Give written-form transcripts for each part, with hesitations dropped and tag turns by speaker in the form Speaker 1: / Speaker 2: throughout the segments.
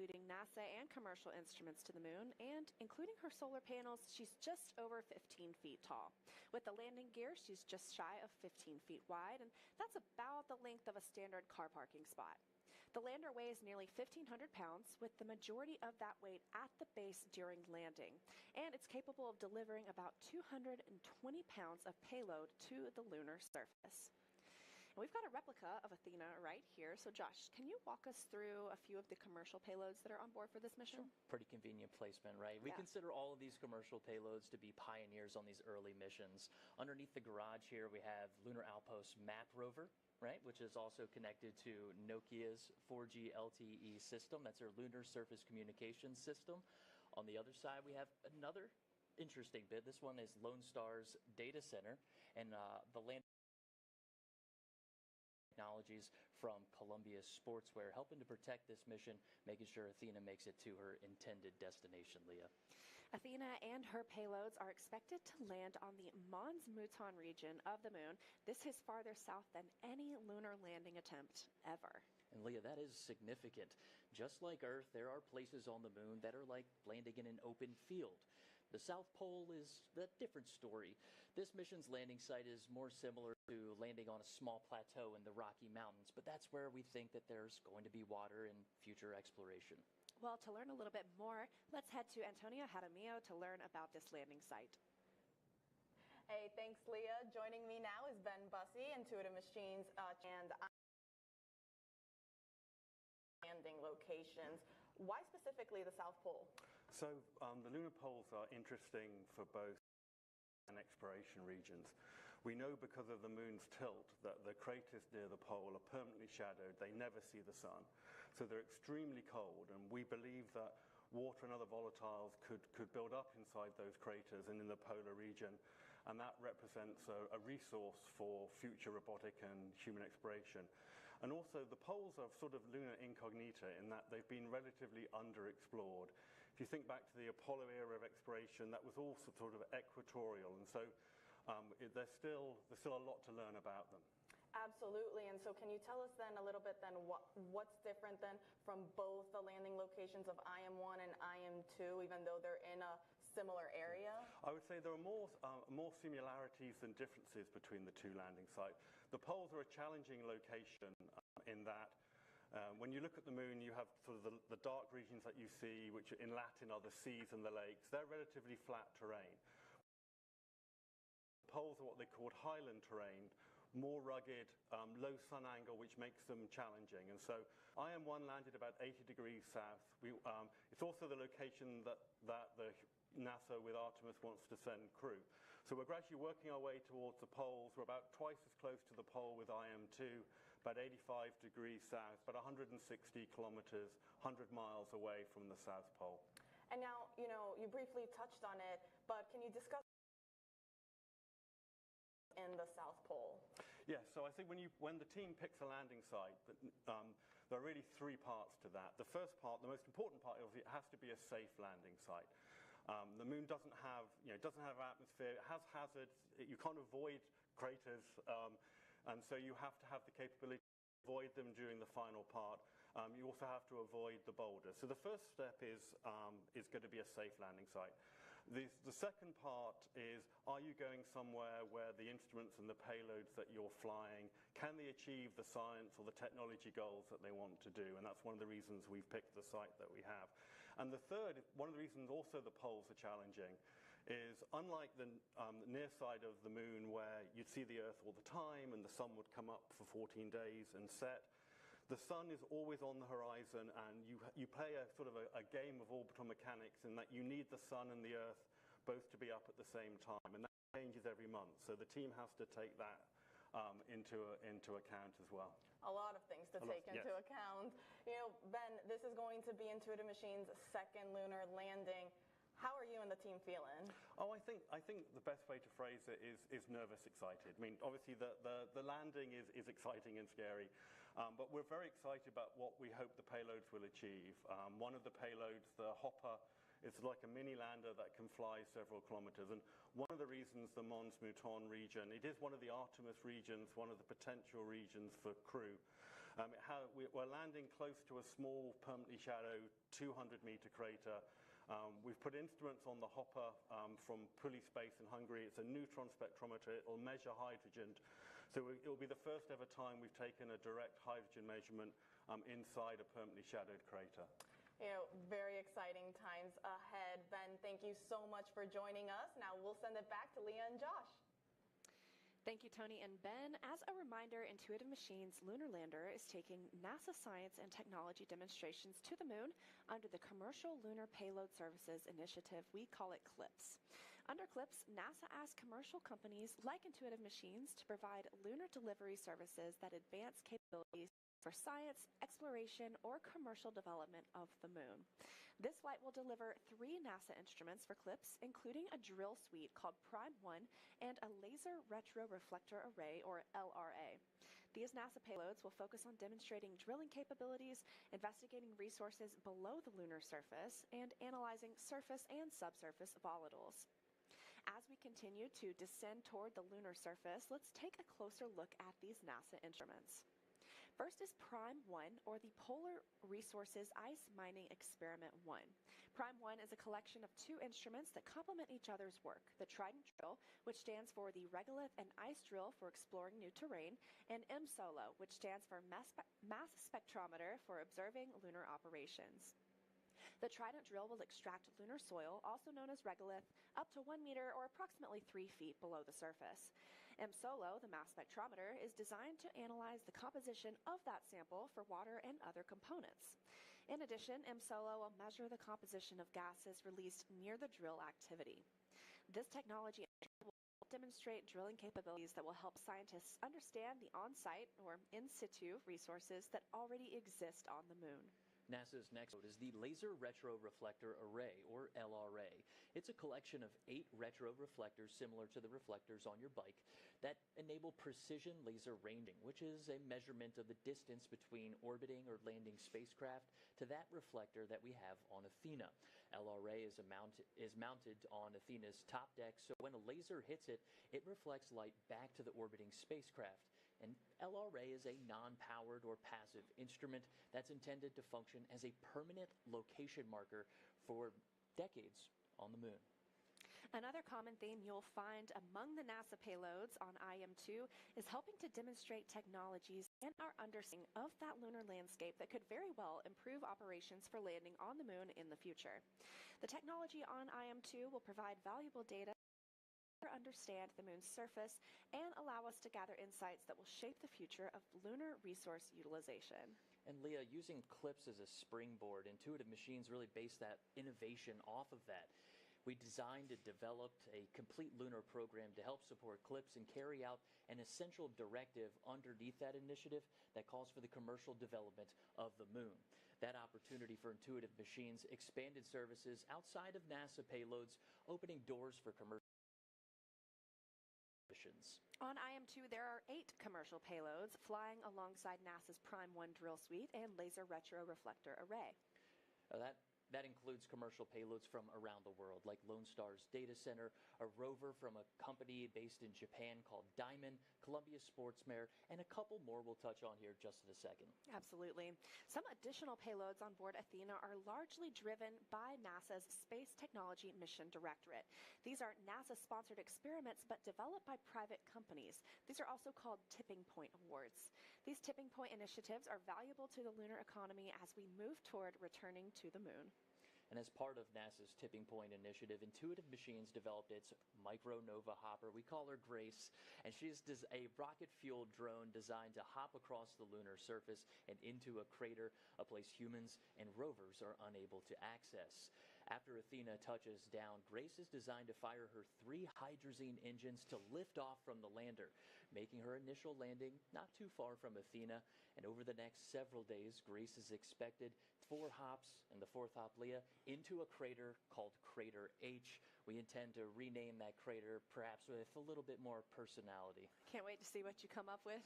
Speaker 1: including NASA and commercial instruments to the moon, and including her solar panels, she's just over 15 feet tall. With the landing gear, she's just shy of 15 feet wide, and that's about the length of a standard car parking spot. The lander weighs nearly 1,500 pounds, with the majority of that weight at the base during landing, and it's capable of delivering about 220 pounds of payload to the lunar surface. And we've got a replica of Athena right here. So Josh, can you walk us through a few of the commercial payloads that are on board for this mission?
Speaker 2: Sure. Pretty convenient placement, right? We consider all of these commercial payloads to be pioneers on these early missions. Underneath the garage here, we have Lunar Outpost Map Rover, right, which is also connected to Nokia's 4G LTE system. That's their lunar surface communications system. On the other side, we have another interesting bit. This one is Lone Star's data center, and the land technologies from Columbia Sportswear, helping to protect this mission, making sure Athena makes it to her intended destination, Leah.
Speaker 1: Athena and her payloads are expected to land on the Mons Mouton region of the moon. This is farther south than any lunar landing attempt ever.
Speaker 2: And Leah, that is significant. Just like Earth, there are places on the moon that are like landing in an open field. The South Pole is a different story. This mission's landing site is more similar to landing on a small plateau in the Rocky Mountains, but that's where we think that there's going to be water in future exploration.
Speaker 1: Well, to learn a little bit more, let's head to Antonio Jaramillo to learn about this landing site.
Speaker 3: Hey, thanks, Leah. Joining me now is Ben Bussey, Intuitive Machines, and landing locations. Why specifically the South Pole?
Speaker 4: So the lunar poles are interesting for both and exploration regions. We know because of the moon's tilt that the craters near the pole are permanently shadowed. They never see the sun. So they're extremely cold, and we believe that water and other volatiles could build up inside those craters and in the polar region, and that represents a resource for future robotic and human exploration. And also the poles are sort of lunar incognita in that they've been relatively underexplored. If you think back to the Apollo era of exploration, that was all sort of equatorial, and so there's still a lot to learn about them.
Speaker 3: Absolutely. And so can you tell us then a little bit then what's different then from both the landing locations of IM-1 and IM-2, even though they're in a similar area?
Speaker 4: I would say there are more similarities than differences between the two landing sites. The poles are a challenging location in that when you look at the moon, you have sort of the dark regions that you see, which in Latin are the seas and the lakes. They're relatively flat terrain. The poles are what they call highland terrain, more rugged, low sun angle, which makes them challenging. And so IM-1 landed about 80 degrees south. It's also the location that the NASA with Artemis wants to send crew. So we're gradually working our way towards the poles. We're about twice as close to the pole with IM-2, about 85 degrees south, about 160 kilometers, 100 miles away from the South Pole.
Speaker 3: And now, you briefly touched on it, but can you discuss in the South Pole?
Speaker 4: Yeah, so I think when the team picks a landing site, there are really three parts to that. The first part, the most important part, is it has to be a safe landing site. The moon doesn't have atmosphere. It has hazards. You can't avoid craters, and so you have to have the capability to avoid them during the final part. You also have to avoid the boulders. So the first step is going to be a safe landing site. The second part is, are you going somewhere where the instruments and the payloads that you're flying, can they achieve the science or the technology goals that they want to do? And that's one of the reasons we've picked the site that we have. And the third, one of the reasons also the poles are challenging, is unlike the near side of the moon where you'd see the Earth all the time and the sun would come up for 14 days and set, the sun is always on the horizon, and you play a sort of a game of orbital mechanics in that you need the sun and the Earth both to be up at the same time, and that changes every month. So the team has to take that into account as well.
Speaker 3: A lot of things to take into account. Ben, this is going to be Intuitive Machines' second lunar landing. How are you and the team feeling?
Speaker 4: Oh, I think the best way to phrase it is nervous excited. I mean, obviously the landing is exciting and scary, but we're very excited about what we hope the payloads will achieve. One of the payloads, the Hopper, is like a mini lander that can fly several kilometers. And one of the reasons the Mons Mouton region, it is one of the Artemis regions, one of the potential regions for crew. We're landing close to a small, permanently shadowed 200-meter crater. We've put instruments on the hopper from Puli Space in Hungary. It's a neutron spectrometer. It'll measure hydrogen. So it'll be the first ever time we've taken a direct hydrogen measurement inside a permanently shadowed crater.
Speaker 3: Very exciting times ahead. Ben, thank you so much for joining us. Now we'll send it back to Leah and Josh.
Speaker 1: Thank you, Tony and Ben. As a reminder, Intuitive Machines' lunar lander is taking NASA science and technology demonstrations to the moon under the Commercial Lunar Payload Services Initiative. We call it CLIPS. Under CLIPS, NASA asks commercial companies like Intuitive Machines to provide lunar delivery services that advance capabilities for science, exploration, or commercial development of the moon. This flight will deliver 3 NASA instruments for CLIPS, including a drill suite called Prime 1 and a Laser Retroreflector Array, or LRA. These NASA payloads will focus on demonstrating drilling capabilities, investigating resources below the lunar surface, and analyzing surface and subsurface volatiles. As we continue to descend toward the lunar surface, let's take a closer look at these NASA instruments. First is Prime 1, or the Polar Resources Ice Mining Experiment 1. Prime 1 is a collection of 2 instruments that complement each other's work: the Trident Drill, which stands for the Regolith and Ice Drill for exploring new terrain, and MSOLO, which stands for Mass Spectrometer for observing lunar operations. The Trident drill will extract lunar soil, also known as regolith, up to 1 meter or approximately 3 feet below the surface. MSOLO, the mass spectrometer, is designed to analyze the composition of that sample for water and other components. In addition, MSOLO will measure the composition of gases released near the drill activity. This technology will demonstrate drilling capabilities that will help scientists understand the on-site or in situ resources that already exist on the moon.
Speaker 2: NASA's next is the Laser Retroreflector Array, or LRA. It's a collection of 8 retroreflectors similar to the reflectors on your bike that enable precision laser ranging, which is a measurement of the distance between orbiting or landing spacecraft to that reflector that we have on Athena. LRA is mounted on Athena's top deck, so when a laser hits it, it reflects light back to the orbiting spacecraft. And LRA is a non-powered or passive instrument that's intended to function as a permanent location marker for decades on the moon.
Speaker 1: Another common theme you'll find among the NASA payloads on IM-2 is helping to demonstrate technologies and our understanding of that lunar landscape that could very well improve operations for landing on the moon in the future. The technology on IM-2 will provide valuable data to understand the moon's surface and allow us to gather insights that will shape the future of lunar resource utilization.
Speaker 2: And Leah, using CLIPS as a springboard, Intuitive Machines really based that innovation off of that. We designed and developed a complete lunar program to help support CLIPS and carry out an essential directive underneath that initiative that calls for the commercial development of the moon. That opportunity for Intuitive Machines expanded services outside of NASA payloads, opening doors for commercial missions.
Speaker 1: On IM-2, there are 8 commercial payloads flying alongside NASA's Prime 1 drill suite and Laser Retroreflector Array.
Speaker 2: That includes commercial payloads from around the world, like Lone Star's data center, a rover from a company based in Japan called Diamond, Columbia Sportsmare, and a couple more we'll touch on here just in a second.
Speaker 1: Absolutely. Some additional payloads on board Athena are largely driven by NASA's Space Technology Mission Directorate. These are NASA-sponsored experiments, but developed by private companies. These are also called tipping point awards. These tipping point initiatives are valuable to the lunar economy as we move toward returning to the moon.
Speaker 2: And as part of NASA's Tipping Point initiative, Intuitive Machines developed its Micronova hopper. We call her Grace, and she's a rocket-fueled drone designed to hop across the lunar surface and into a crater, a place humans and rovers are unable to access. After Athena touches down, Grace is designed to fire her 3 hydrazine engines to lift off from the lander, making her initial landing not too far from Athena. And over the next several days, Grace is expected 4 hops, and the 4th hop, Leah, into a crater called Crater H. We intend to rename that crater perhaps with a little bit more personality.
Speaker 1: Can't wait to see what you come up with.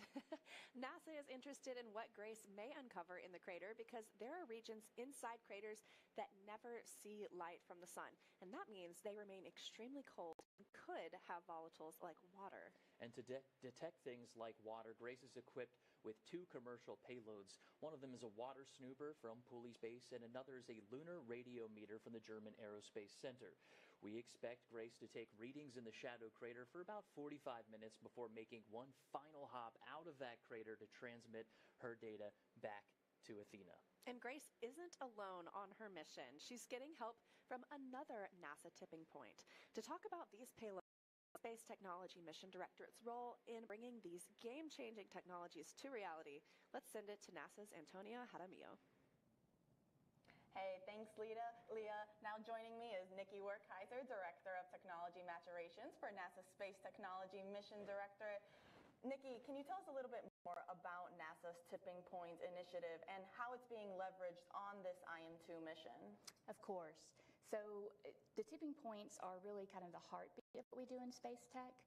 Speaker 1: NASA is interested in what Grace may uncover in the crater because there are regions inside craters that never see light from the sun, and that means they remain extremely cold and could have volatiles like water.
Speaker 2: And to detect things like water, Grace is equipped with 2 commercial payloads. One of them is a water snooper from Puli Space, and another is a lunar radiometer from the German Aerospace Center. We expect Grace to take readings in the shadow crater for about 45 minutes before making one final hop out of that crater to transmit her data back to Athena.
Speaker 1: And Grace isn't alone on her mission. She's getting help from another NASA tipping point. To talk about these payloads, Space Technology Mission Directorate's role in bringing these game-changing technologies to reality, let's send it to NASA's Antonia Jaramillo.
Speaker 3: Hey, thanks, Leah. Now joining me is Nikki Werkheiser, Director of Technology Maturations for NASA's Space Technology Mission Directorate. Nikki, can you tell us a little bit more about NASA's Tipping Point initiative and how it's being leveraged on this IM-2 mission?
Speaker 5: Of course. So the tipping points are really kind of the heartbeat of what we do in space tech.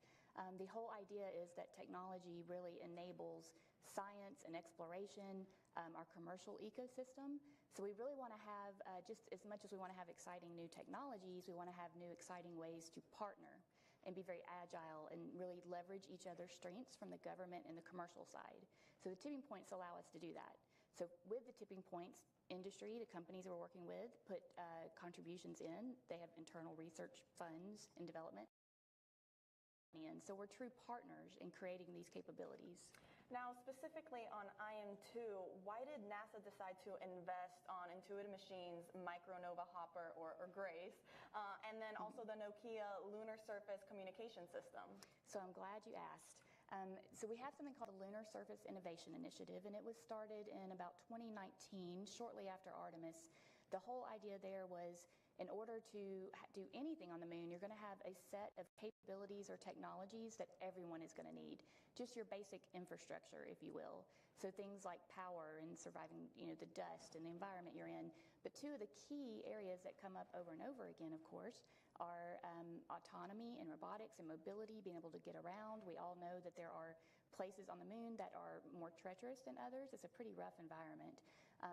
Speaker 5: The whole idea is that technology really enables science and exploration, our commercial ecosystem. So we really want to have, just as much as we want to have exciting new technologies, we want to have new exciting ways to partner and be very agile and really leverage each other's strengths from the government and the commercial side. So the tipping points allow us to do that. So with the tipping points, industry, the companies that we're working with, put contributions in. They have internal research funds and development. And so we're true partners in creating these capabilities.
Speaker 3: Now, specifically on IM-2, why did NASA decide to invest on Intuitive Machines' Micronova Hopper, or GRACE, and then also the Nokia Lunar Surface Communication System?
Speaker 5: So I'm glad you asked. So we have something called the Lunar Surface Innovation Initiative, and it was started in about 2019, shortly after Artemis. The whole idea there was, in order to do anything on the moon, you're going to have a set of capabilities or technologies that everyone is going to need. Just your basic infrastructure, if you will. So things like power and surviving, the dust and the environment you're in. But 2 of the key areas that come up over and over again, of course, are autonomy and robotics and mobility, being able to get around. We all know that there are places on the moon that are more treacherous than others. It's a pretty rough environment.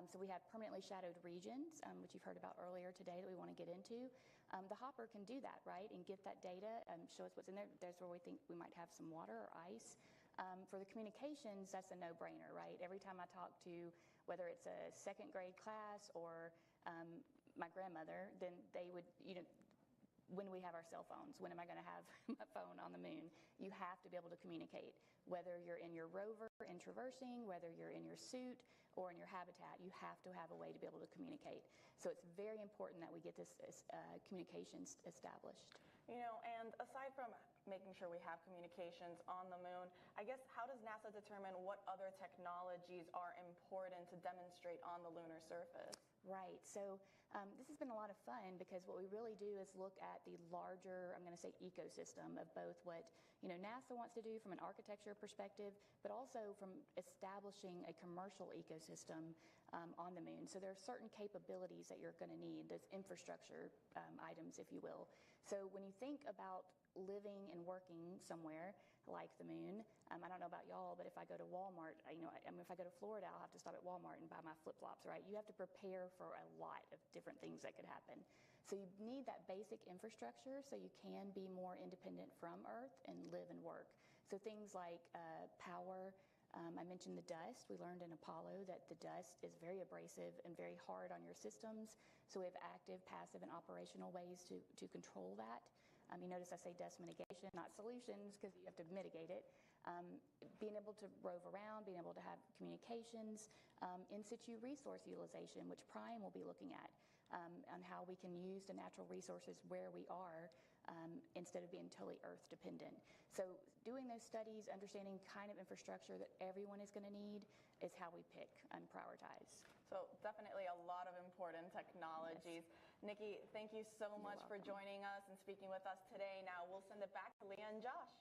Speaker 5: So we have permanently shadowed regions, which you've heard about earlier today that we want to get into. The hopper can do that, right, and get that data and show us what's in there. There's where we think we might have some water or ice. For the communications, that's a no-brainer, right? Every time I talk to, whether it's a 2nd grade class or my grandmother, then they would, when we have our cell phones, when am I going to have my phone on the moon? You have to be able to communicate. Whether you're in your rover and traversing, whether you're in your suit or in your habitat, you have to have a way to be able to communicate. So it's very important that we get this communications established.
Speaker 3: And aside from making sure we have communications on the moon, I guess how does NASA determine what other technologies are important to demonstrate on the lunar surface?
Speaker 5: Right. So this has been a lot of fun because what we really do is look at the larger, I'm going to say, ecosystem of both what NASA wants to do from an architecture perspective, but also from establishing a commercial ecosystem on the moon. So there are certain capabilities that you're going to need, those infrastructure items, if you will. So when you think about living and working somewhere like the moon, I don't know about y'all, but if I go to Walmart, if I go to Florida, I'll have to stop at Walmart and buy my flip-flops, right? You have to prepare for a lot of different things that could happen. So you need that basic infrastructure so you can be more independent from Earth and live and work. So things like power. I mentioned the dust. We learned in Apollo that the dust is very abrasive and very hard on your systems. So we have active, passive, and operational ways to control that. You notice I say dust mitigation, not solutions, because you have to mitigate it. Being able to rove around, being able to have communications, in situ resource utilization, which Prime will be looking at, on how we can use the natural resources where we are instead of being totally Earth dependent. So doing those studies, understanding kind of infrastructure that everyone is going to need is how we pick and prioritize.
Speaker 3: So definitely a lot of important technologies. Yes. Nikki, thank you so much for joining us and speaking with us today. Now we'll send it back to Leah and Josh.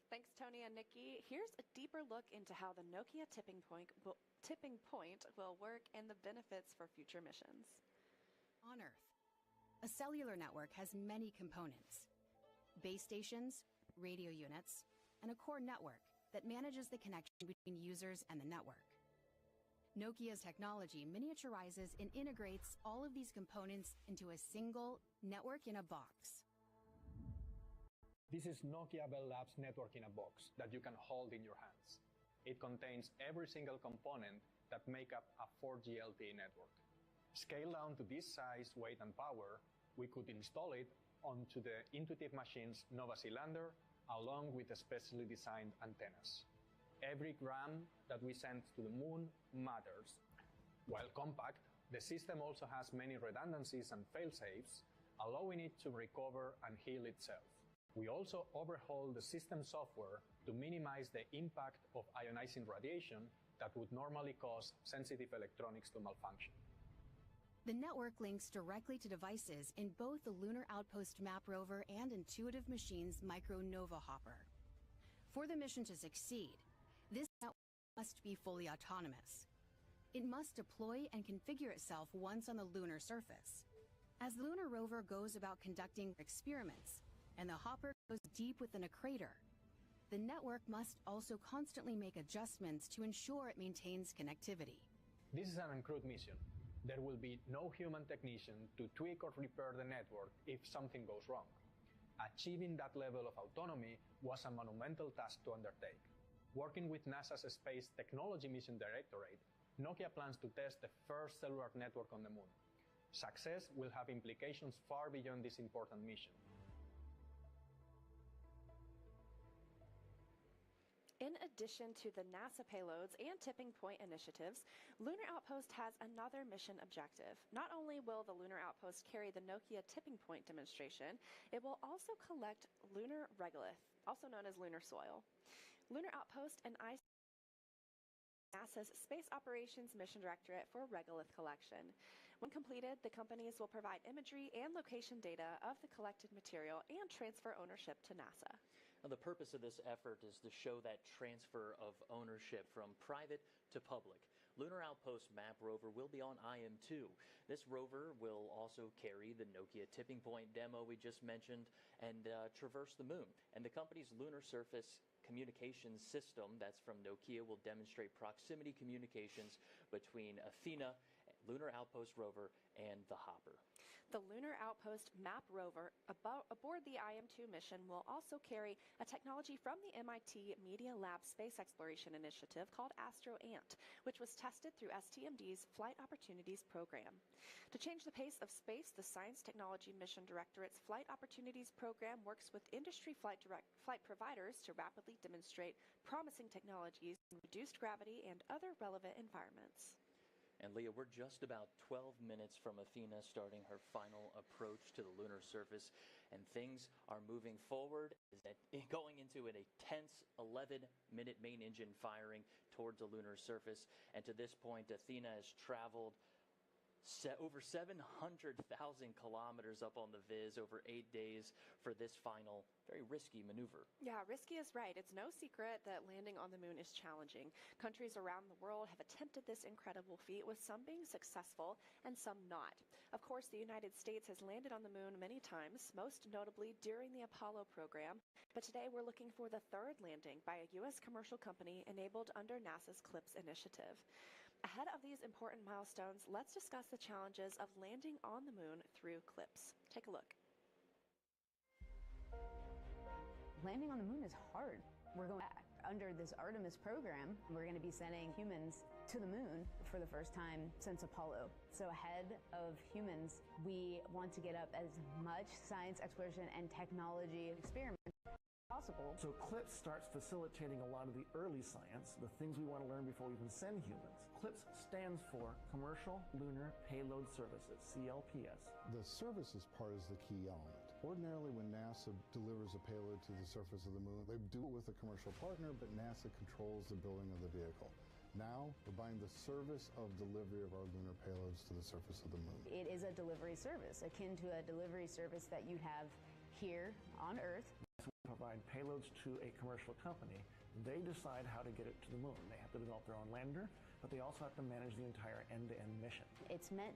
Speaker 1: Thanks, Tony and Nikki. Here's a deeper look into how the Nokia tipping point will work and the benefits for future missions.
Speaker 6: On Earth, a cellular network has many components: base stations, radio units, and a core network that manages the connection between users and the network. Nokia's technology miniaturizes and integrates all of these components into a single network in a box.
Speaker 7: This is Nokia Bell Labs Network in a Box that you can hold in your hands. it contains every single component that make up a 4G LTE network. Scaled down to this size, weight, and power, we could install it onto the Intuitive Machines Nova Sea lander, along with specially designed antennas. Every gram that we send to the moon matters. While compact, the system also has many redundancies and fail-safes, allowing it to recover and heal itself. We also overhaul the system software to minimize the impact of ionizing radiation that would normally cause sensitive electronics to malfunction.
Speaker 6: The network links directly to devices in both the Lunar Outpost Map Rover and Intuitive Machines Micro Nova Hopper. For the mission to succeed, this network must be fully autonomous. It must deploy and configure itself once on the lunar surface. As the Lunar Rover goes about conducting experiments, and the hopper goes deep within a crater, the network must also constantly make adjustments to ensure it maintains connectivity.
Speaker 7: This is an uncrewed mission. There will be no human technician to tweak or repair the network if something goes wrong. Achieving that level of autonomy was a monumental task to undertake. Working with NASA's Space Technology Mission Directorate, Nokia plans to test the first cellular network on the moon. Success will have implications far beyond this important mission.
Speaker 1: In addition to the NASA payloads and tipping point initiatives, Lunar Outpost has another mission objective. Not only will the Lunar Outpost carry the Nokia tipping point demonstration, it will also collect lunar regolith, also known as lunar soil. Lunar Outpost and NASA's Space Operations Mission Directorate for regolith collection. When completed, the companies will provide imagery and location data of the collected material and transfer ownership to NASA.
Speaker 2: Now, the purpose of this effort is to show that transfer of ownership from private to public. Lunar Outpost Map Rover will be on IM-2. This rover will also carry the Nokia tipping point demo we just mentioned and traverse the moon. And the company's lunar surface communications system, that's from Nokia, will demonstrate proximity communications between Athena, Lunar Outpost rover, and the hopper.
Speaker 1: The Lunar Outpost Map Rover aboard the IM-2 mission will also carry a technology from the MIT Media Lab Space Exploration Initiative called AstroAnt, which was tested through STMD's Flight Opportunities Program. To change the pace of space, the Science Technology Mission Directorate's Flight Opportunities Program works with industry flight providers to rapidly demonstrate promising technologies in reduced gravity and other relevant environments.
Speaker 2: And Leah, we're just about 12 minutes from Athena starting her final approach to the lunar surface, and things are moving forward, going into a tense 11-minute main engine firing towards the lunar surface. And to this point, Athena has traveled over 700,000 kilometers up on the Viz over 8 days for this final, very risky maneuver.
Speaker 1: Yeah, risky is right. It's no secret that landing on the moon is challenging. Countries around the world have attempted this incredible feat, with some being successful and some not. Of course, the United States has landed on the moon many times, most notably during the Apollo program. But today we're looking for the third landing by a U.S. commercial company enabled under NASA's CLIPS initiative. Ahead of these important milestones, let's discuss the challenges of landing on the moon through CLIPS. Take a look.
Speaker 8: Landing on the moon is hard. We're going back. Under this Artemis program, we're going to be sending humans to the moon for the first time since Apollo. So ahead of humans, we want to get up as much science exploration and technology experiment possible.
Speaker 9: So CLIPS starts facilitating a lot of the early science, the things we want to learn before we even send humans. CLIPS stands for Commercial Lunar Payload Services, CLPS.
Speaker 10: The services part is the key element. Ordinarily, when NASA delivers a payload to the surface of the moon, they do it with a commercial partner, but NASA controls the building of the vehicle. Now, we're buying the service of delivery of our lunar payloads to the surface of the moon.
Speaker 8: It is a delivery service, akin to a delivery service that you'd have here on Earth.
Speaker 9: We provide payloads to a commercial company. They decide how to get it to the moon. They have to develop their own lander, but they also have to manage the entire end-to-end mission.
Speaker 8: It's meant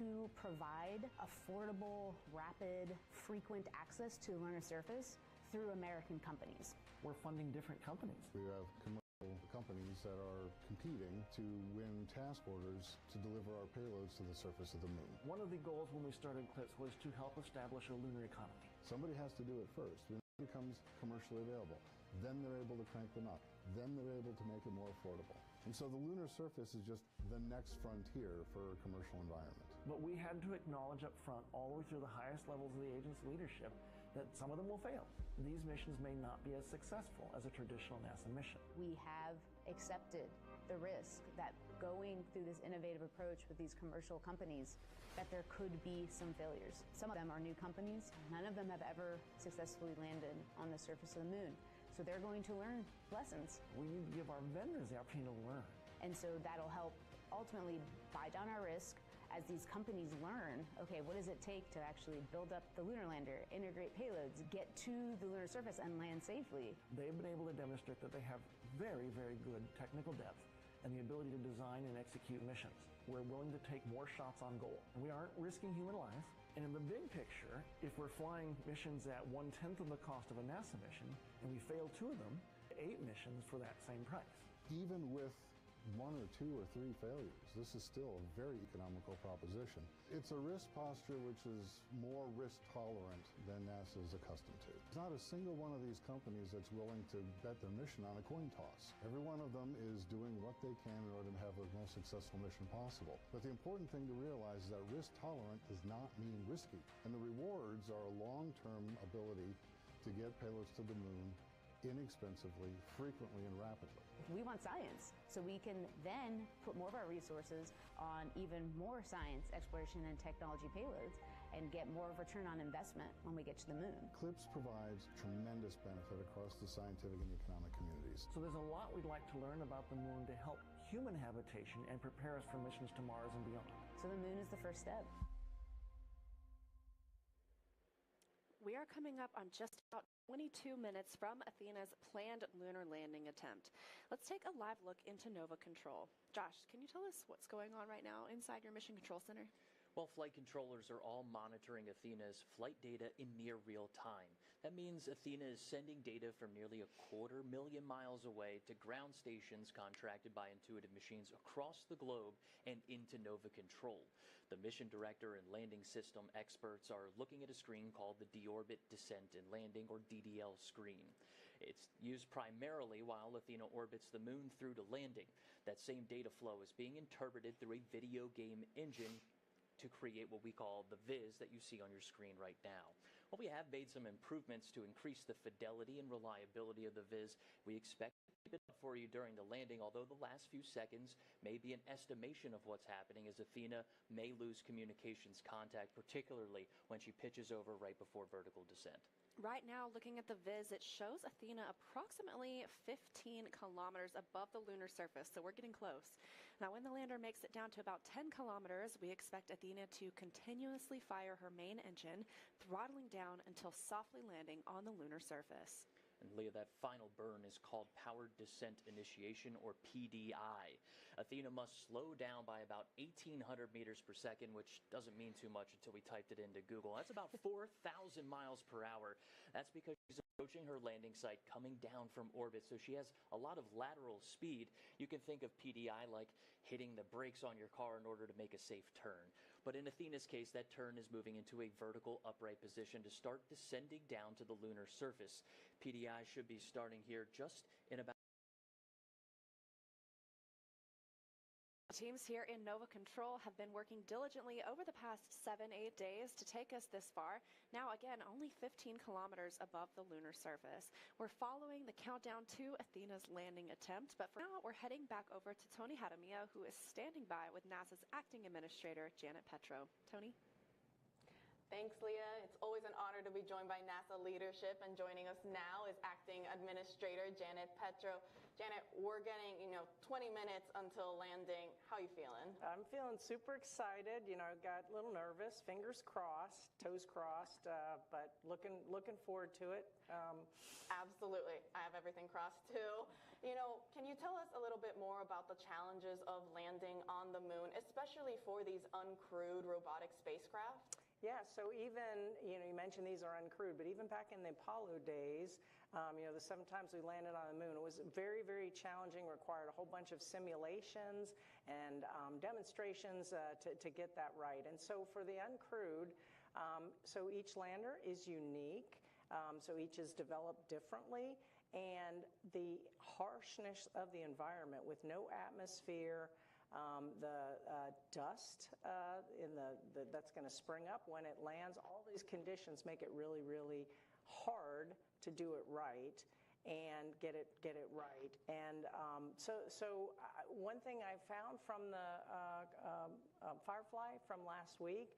Speaker 8: to provide affordable, rapid, frequent access to the lunar surface through American companies.
Speaker 9: We're funding different companies.
Speaker 10: We have commercial companies that are competing to win task orders to deliver our payloads to the surface of the moon.
Speaker 9: One of the goals when we started CLIPS was to help establish a lunar economy.
Speaker 10: Somebody has to do it first. When it becomes commercially available, Then they're able to crank them up. Then they're able to make it more affordable. And so the lunar surface is just the next frontier for a commercial environment.
Speaker 9: But we had to acknowledge up front, all the way through the highest levels of the agency's leadership, that some of them will fail. These missions may not be as successful as a traditional NASA mission.
Speaker 8: We have accepted the risk that going through this innovative approach with these commercial companies, that there could be some failures. Some of them are new companies. None of them have ever successfully landed on the surface of the moon. So they're going to learn lessons.
Speaker 9: We need to give our vendors the opportunity to learn.
Speaker 8: And so that'll help ultimately buy down our risk as these companies learn, okay, what does it take to actually build up the lunar lander, integrate payloads, get to the lunar surface and land safely.
Speaker 9: They've been able to demonstrate that they have very, very good technical depth and the ability to design and execute missions. We're willing to take more shots on goal. And we aren't risking human life. And in the big picture, if we're flying missions at 1/10 of the cost of a NASA mission, and we fail 2 of them, 8 missions for that same price.
Speaker 10: Even with 1 or 2 or 3 failures, this is still a very economical proposition. It's a risk posture which is more risk tolerant than NASA is accustomed to. There's not a single one of these companies that's willing to bet their mission on a coin toss. Every one of them is doing what they can in order to have the most successful mission possible. But the important thing to realize is that risk tolerant does not mean risky. And the rewards are a long-term ability to get payloads to the moon inexpensively, frequently, and rapidly.
Speaker 8: We want science, so we can then put more of our resources on even more science, exploration, and technology payloads and get more of a return on investment when we get to the moon.
Speaker 10: CLIPS provides tremendous benefit across the scientific and economic communities.
Speaker 9: So there's a lot we'd like to learn about the moon to help human habitation and prepare us for missions to Mars and beyond.
Speaker 8: So the moon is the first step.
Speaker 1: We are coming up on just about 22 minutes from Athena's planned lunar landing attempt. Let's take a live look into Nova Control. Josh, can you tell us what's going on right now inside your Mission Control Center?
Speaker 2: Well, flight controllers are all monitoring Athena's flight data in near real time. That means Athena is sending data from nearly 250,000 miles away to ground stations contracted by Intuitive Machines across the globe and into Nova Control. The mission director and landing system experts are looking at a screen called the Deorbit Descent and Landing, or DDL screen. It's used primarily while Athena orbits the moon through to landing. That same data flow is being interpreted through a video game engine to create what we call the viz that you see on your screen right now. Well, we have made some improvements to increase the fidelity and reliability of the viz. We expect to keep it up for you during the landing, although the last few seconds may be an estimation of what's happening, as Athena may lose communications contact, particularly when she pitches over right before vertical descent.
Speaker 1: Right now, looking at the viz, it shows Athena approximately 15 kilometers above the lunar surface, so we're getting close. Now, when the lander makes it down to about 10 kilometers, we expect Athena to continuously fire her main engine, throttling down until softly landing on the lunar surface.
Speaker 2: And Leah, that final burn is called Powered Descent Initiation, or PDI. Athena must slow down by about 1,800 meters per second, which doesn't mean too much until we typed it into Google. That's about 4,000 miles per hour. That's because she's approaching her landing site coming down from orbit, so she has a lot of lateral speed. You can think of PDI like hitting the brakes on your car in order to make a safe turn. But in Athena's case, that turn is moving into a vertical upright position to start descending down to the lunar surface. PDI should be starting here just in about...
Speaker 1: Teams here in Nova Control have been working diligently over the past 7-8 days to take us this far. Now, again, only 15 kilometers above the lunar surface. We're following the countdown to Athena's landing attempt, but for now, we're heading back over to Tony Hadamia, who is standing by with NASA's acting administrator, Janet Petro. Tony?
Speaker 3: Thanks, Leah. It's always an honor to be joined by NASA leadership, and joining us now is Acting Administrator Janet Petro. Janet, we're getting, 20 minutes until landing. How are you feeling?
Speaker 11: I'm feeling super excited. Got a little nervous, fingers crossed, toes crossed, but looking forward to it.
Speaker 3: Absolutely. I have everything crossed too. Can you tell us a little bit more about the challenges of landing on the moon, especially for these uncrewed robotic spacecraft?
Speaker 11: Yeah, so even, you mentioned these are uncrewed, but even back in the Apollo days, the 7 times we landed on the moon, it was very, very challenging, required a whole bunch of simulations and demonstrations to get that right. And so for the uncrewed, so each lander is unique, so each is developed differently. and the harshness of the environment with no atmosphere, the dust that's going to spring up when it lands, all these conditions make it really, really hard to do it right and get it right. And one thing I found from the Firefly from last week,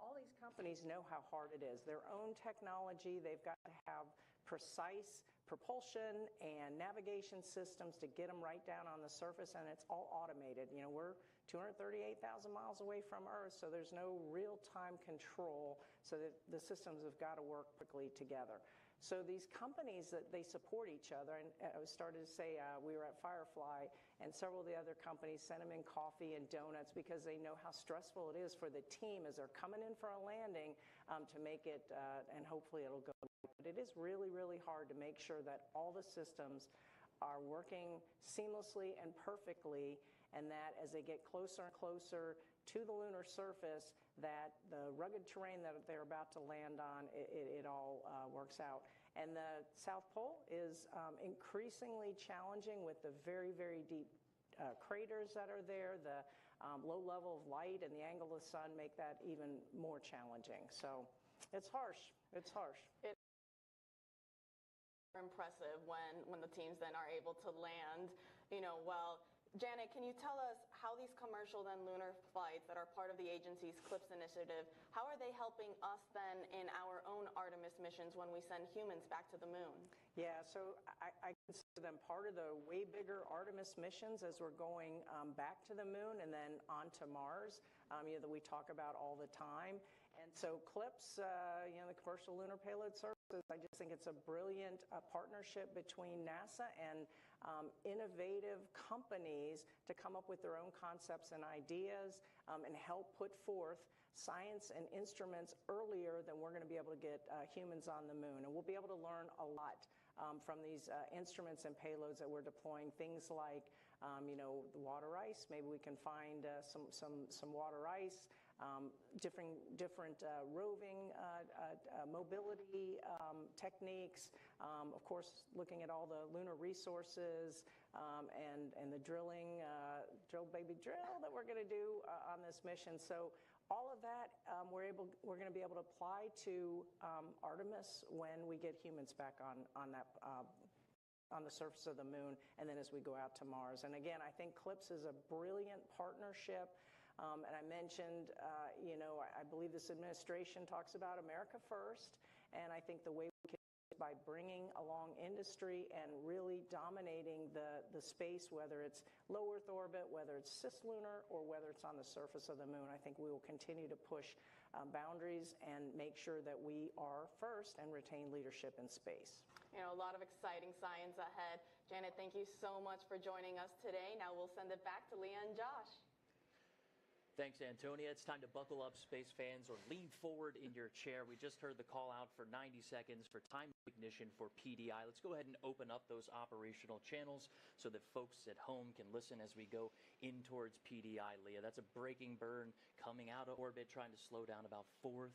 Speaker 11: all these companies know how hard it is. Their own technology, they've got to have precise propulsion and navigation systems to get them right down on the surface, and it's all automated. You know, we're 238,000 miles away from Earth, so there's no real-time control, so that the systems have got to work quickly together. So these companies, that they support each other, and I started to say we were at Firefly, and several of the other companies sent them in coffee and donuts because they know how stressful it is for the team as they're coming in for a landing to make it, and hopefully it'll go. But it is really, really hard to make sure that all the systems are working seamlessly and perfectly, and that as they get closer and closer to the lunar surface, that the rugged terrain that they're about to land on, it all works out. And the South Pole is increasingly challenging with the very, very deep craters that are there. The low level of light and the angle of the sun make that even more challenging. So it's harsh. It's harsh.
Speaker 3: Impressive when the teams then are able to land, well. Janet, can you tell us how these commercial then lunar flights that are part of the agency's CLIPS initiative, how are they helping us then in our own Artemis missions when we send humans back to the moon?
Speaker 11: Yeah, so I consider them part of the way bigger Artemis missions as we're going back to the moon and then onto Mars, that we talk about all the time. And so CLIPS, the Commercial Lunar Payload Services, I just think it's a brilliant partnership between NASA and innovative companies to come up with their own concepts and ideas and help put forth science and instruments earlier than we're going to be able to get humans on the moon. And we'll be able to learn a lot from these instruments and payloads that we're deploying. Things like, the water ice. Maybe we can find some water ice. Different roving mobility techniques. Of course, looking at all the lunar resources and the drilling, drill baby drill that we're going to do on this mission. So all of that we're going to be able to apply to Artemis when we get humans back on the surface of the moon, and then as we go out to Mars. And again, I think CLIPS is a brilliant partnership. And I mentioned, I believe this administration talks about America first, and I think the way we can by bringing along industry and really dominating the space, whether it's low Earth orbit, whether it's cislunar, or whether it's on the surface of the moon. I think we will continue to push boundaries and make sure that we are first and retain leadership in space.
Speaker 3: A lot of exciting science ahead. Janet, thank you so much for joining us today. Now we'll send it back to Leah and Josh.
Speaker 2: Thanks, Antonia. It's time to buckle up, space fans, or lean forward in your chair. We just heard the call out for 90 seconds for time ignition for PDI. Let's go ahead and open up those operational channels so that folks at home can listen as we go in towards PDI, Leah. That's a braking burn coming out of orbit, trying to slow down about 4,000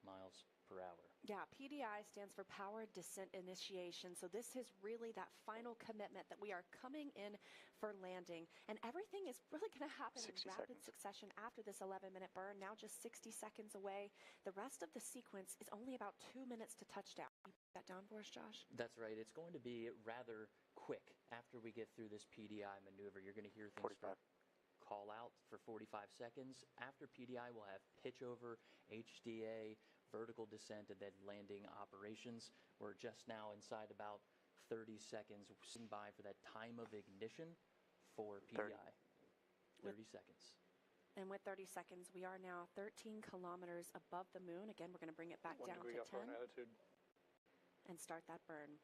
Speaker 2: miles per hour.
Speaker 1: Yeah, PDI stands for Powered Descent Initiation. So this is really that final commitment that we are coming in for landing. And everything is really going to happen in rapid succession after this 11-minute burn, now just 60 seconds away. The rest of the sequence is only about 2 minutes to touchdown. You put that down for us, Josh?
Speaker 2: That's right. It's going to be rather quick after we get through this PDI maneuver. You're going to hear things
Speaker 12: 45.
Speaker 2: Call out for 45 seconds. After PDI, we'll have pitch over, HDA, vertical descent, and then landing operations. We're just now inside about 30 seconds by for that time of ignition for PDI. 30 seconds.
Speaker 1: And with 30 seconds, we are now 13 kilometers above the moon. Again, we're going to bring it back down to 10 and start that burn.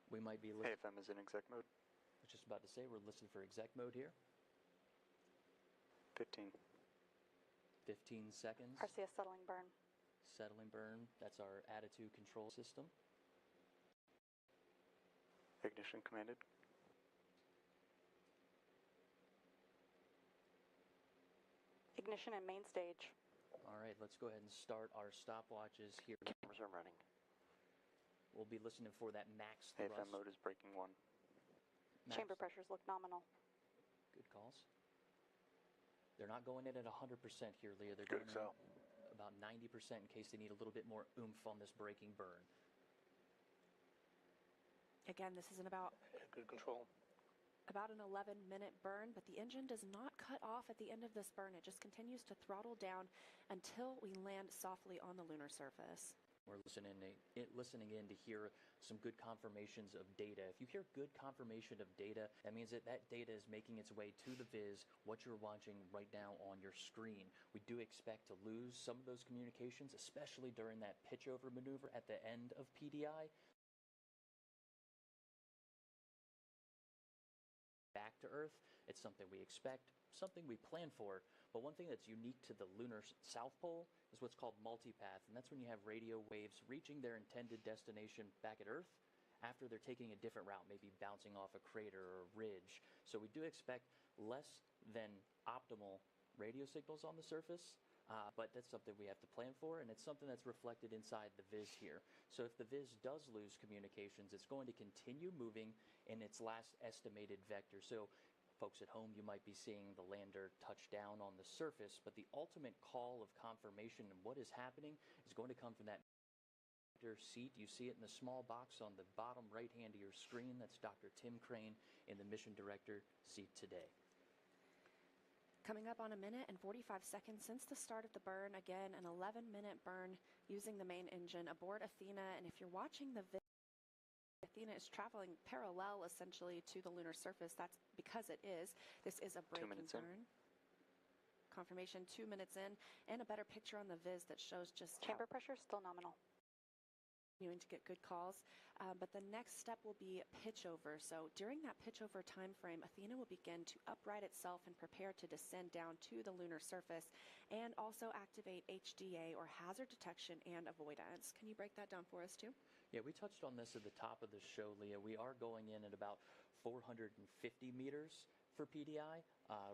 Speaker 2: We might be
Speaker 12: AFM is in exec mode.
Speaker 2: I was just about to say we're listening for exec mode here.
Speaker 12: 15
Speaker 2: seconds.
Speaker 13: RCS settling burn.
Speaker 2: Settling burn. That's our attitude control system.
Speaker 12: Ignition commanded.
Speaker 13: Ignition and main stage.
Speaker 2: All right, let's go ahead and start our stopwatches here.
Speaker 12: Cameras are running.
Speaker 2: we'll be listening for that max
Speaker 12: AFM
Speaker 2: thrust.
Speaker 12: mode is breaking 1.
Speaker 13: Chamber pressures look nominal.
Speaker 2: Good calls. They're not going in at 100% here, Leah. They're
Speaker 12: Good
Speaker 2: going
Speaker 12: excel.
Speaker 2: in about 90% in case they need a little bit more oomph on this braking burn.
Speaker 1: Again, this is about
Speaker 12: Good control.
Speaker 1: an 11-minute burn, but the engine does not cut off at the end of this burn. It just continues to throttle down until we land softly on the lunar surface.
Speaker 2: We're listening in to hear some good confirmations of data. If you hear good confirmation of data, that means that data is making its way to the viz, what you're watching right now on your screen. We do expect to lose some of those communications, especially during that pitch over maneuver at the end of PDI. Back to Earth, it's something we expect, something we plan for. But one thing that's unique to the lunar South Pole is what's called multipath, and that's when you have radio waves reaching their intended destination back at Earth after they're taking a different route, maybe bouncing off a crater or a ridge. So we do expect less than optimal radio signals on the surface, but that's something we have to plan for, and it's something that's reflected inside the viz here. So if the viz does lose communications, it's going to continue moving in its last estimated vector. So folks at home, you might be seeing the lander touch down on the surface, but the ultimate call of confirmation and what is happening is going to come from that vector seat. You see it in the small box on the bottom right hand of your screen. That's Dr. Tim Crane in the mission director seat today.
Speaker 1: Coming up on a minute and 45 seconds since the start of the burn, again, an 11-minute burn using the main engine aboard Athena. And if you're watching the video, Athena is traveling parallel, essentially, to the lunar surface. That's because it is. This is a braking
Speaker 12: 2 minutes
Speaker 1: burn. Confirmation 2 minutes in, and a better picture on the viz that shows just
Speaker 13: Chamber pressure still nominal.
Speaker 1: continuing to get good calls. But the next step will be pitch over. So during that pitch over time frame, Athena will begin to upright itself and prepare to descend down to the lunar surface and also activate HDA, or hazard detection and avoidance. Can you break that down for us too?
Speaker 2: Yeah, we touched on this at the top of the show, Leah. We are going in at about 450 meters for PDI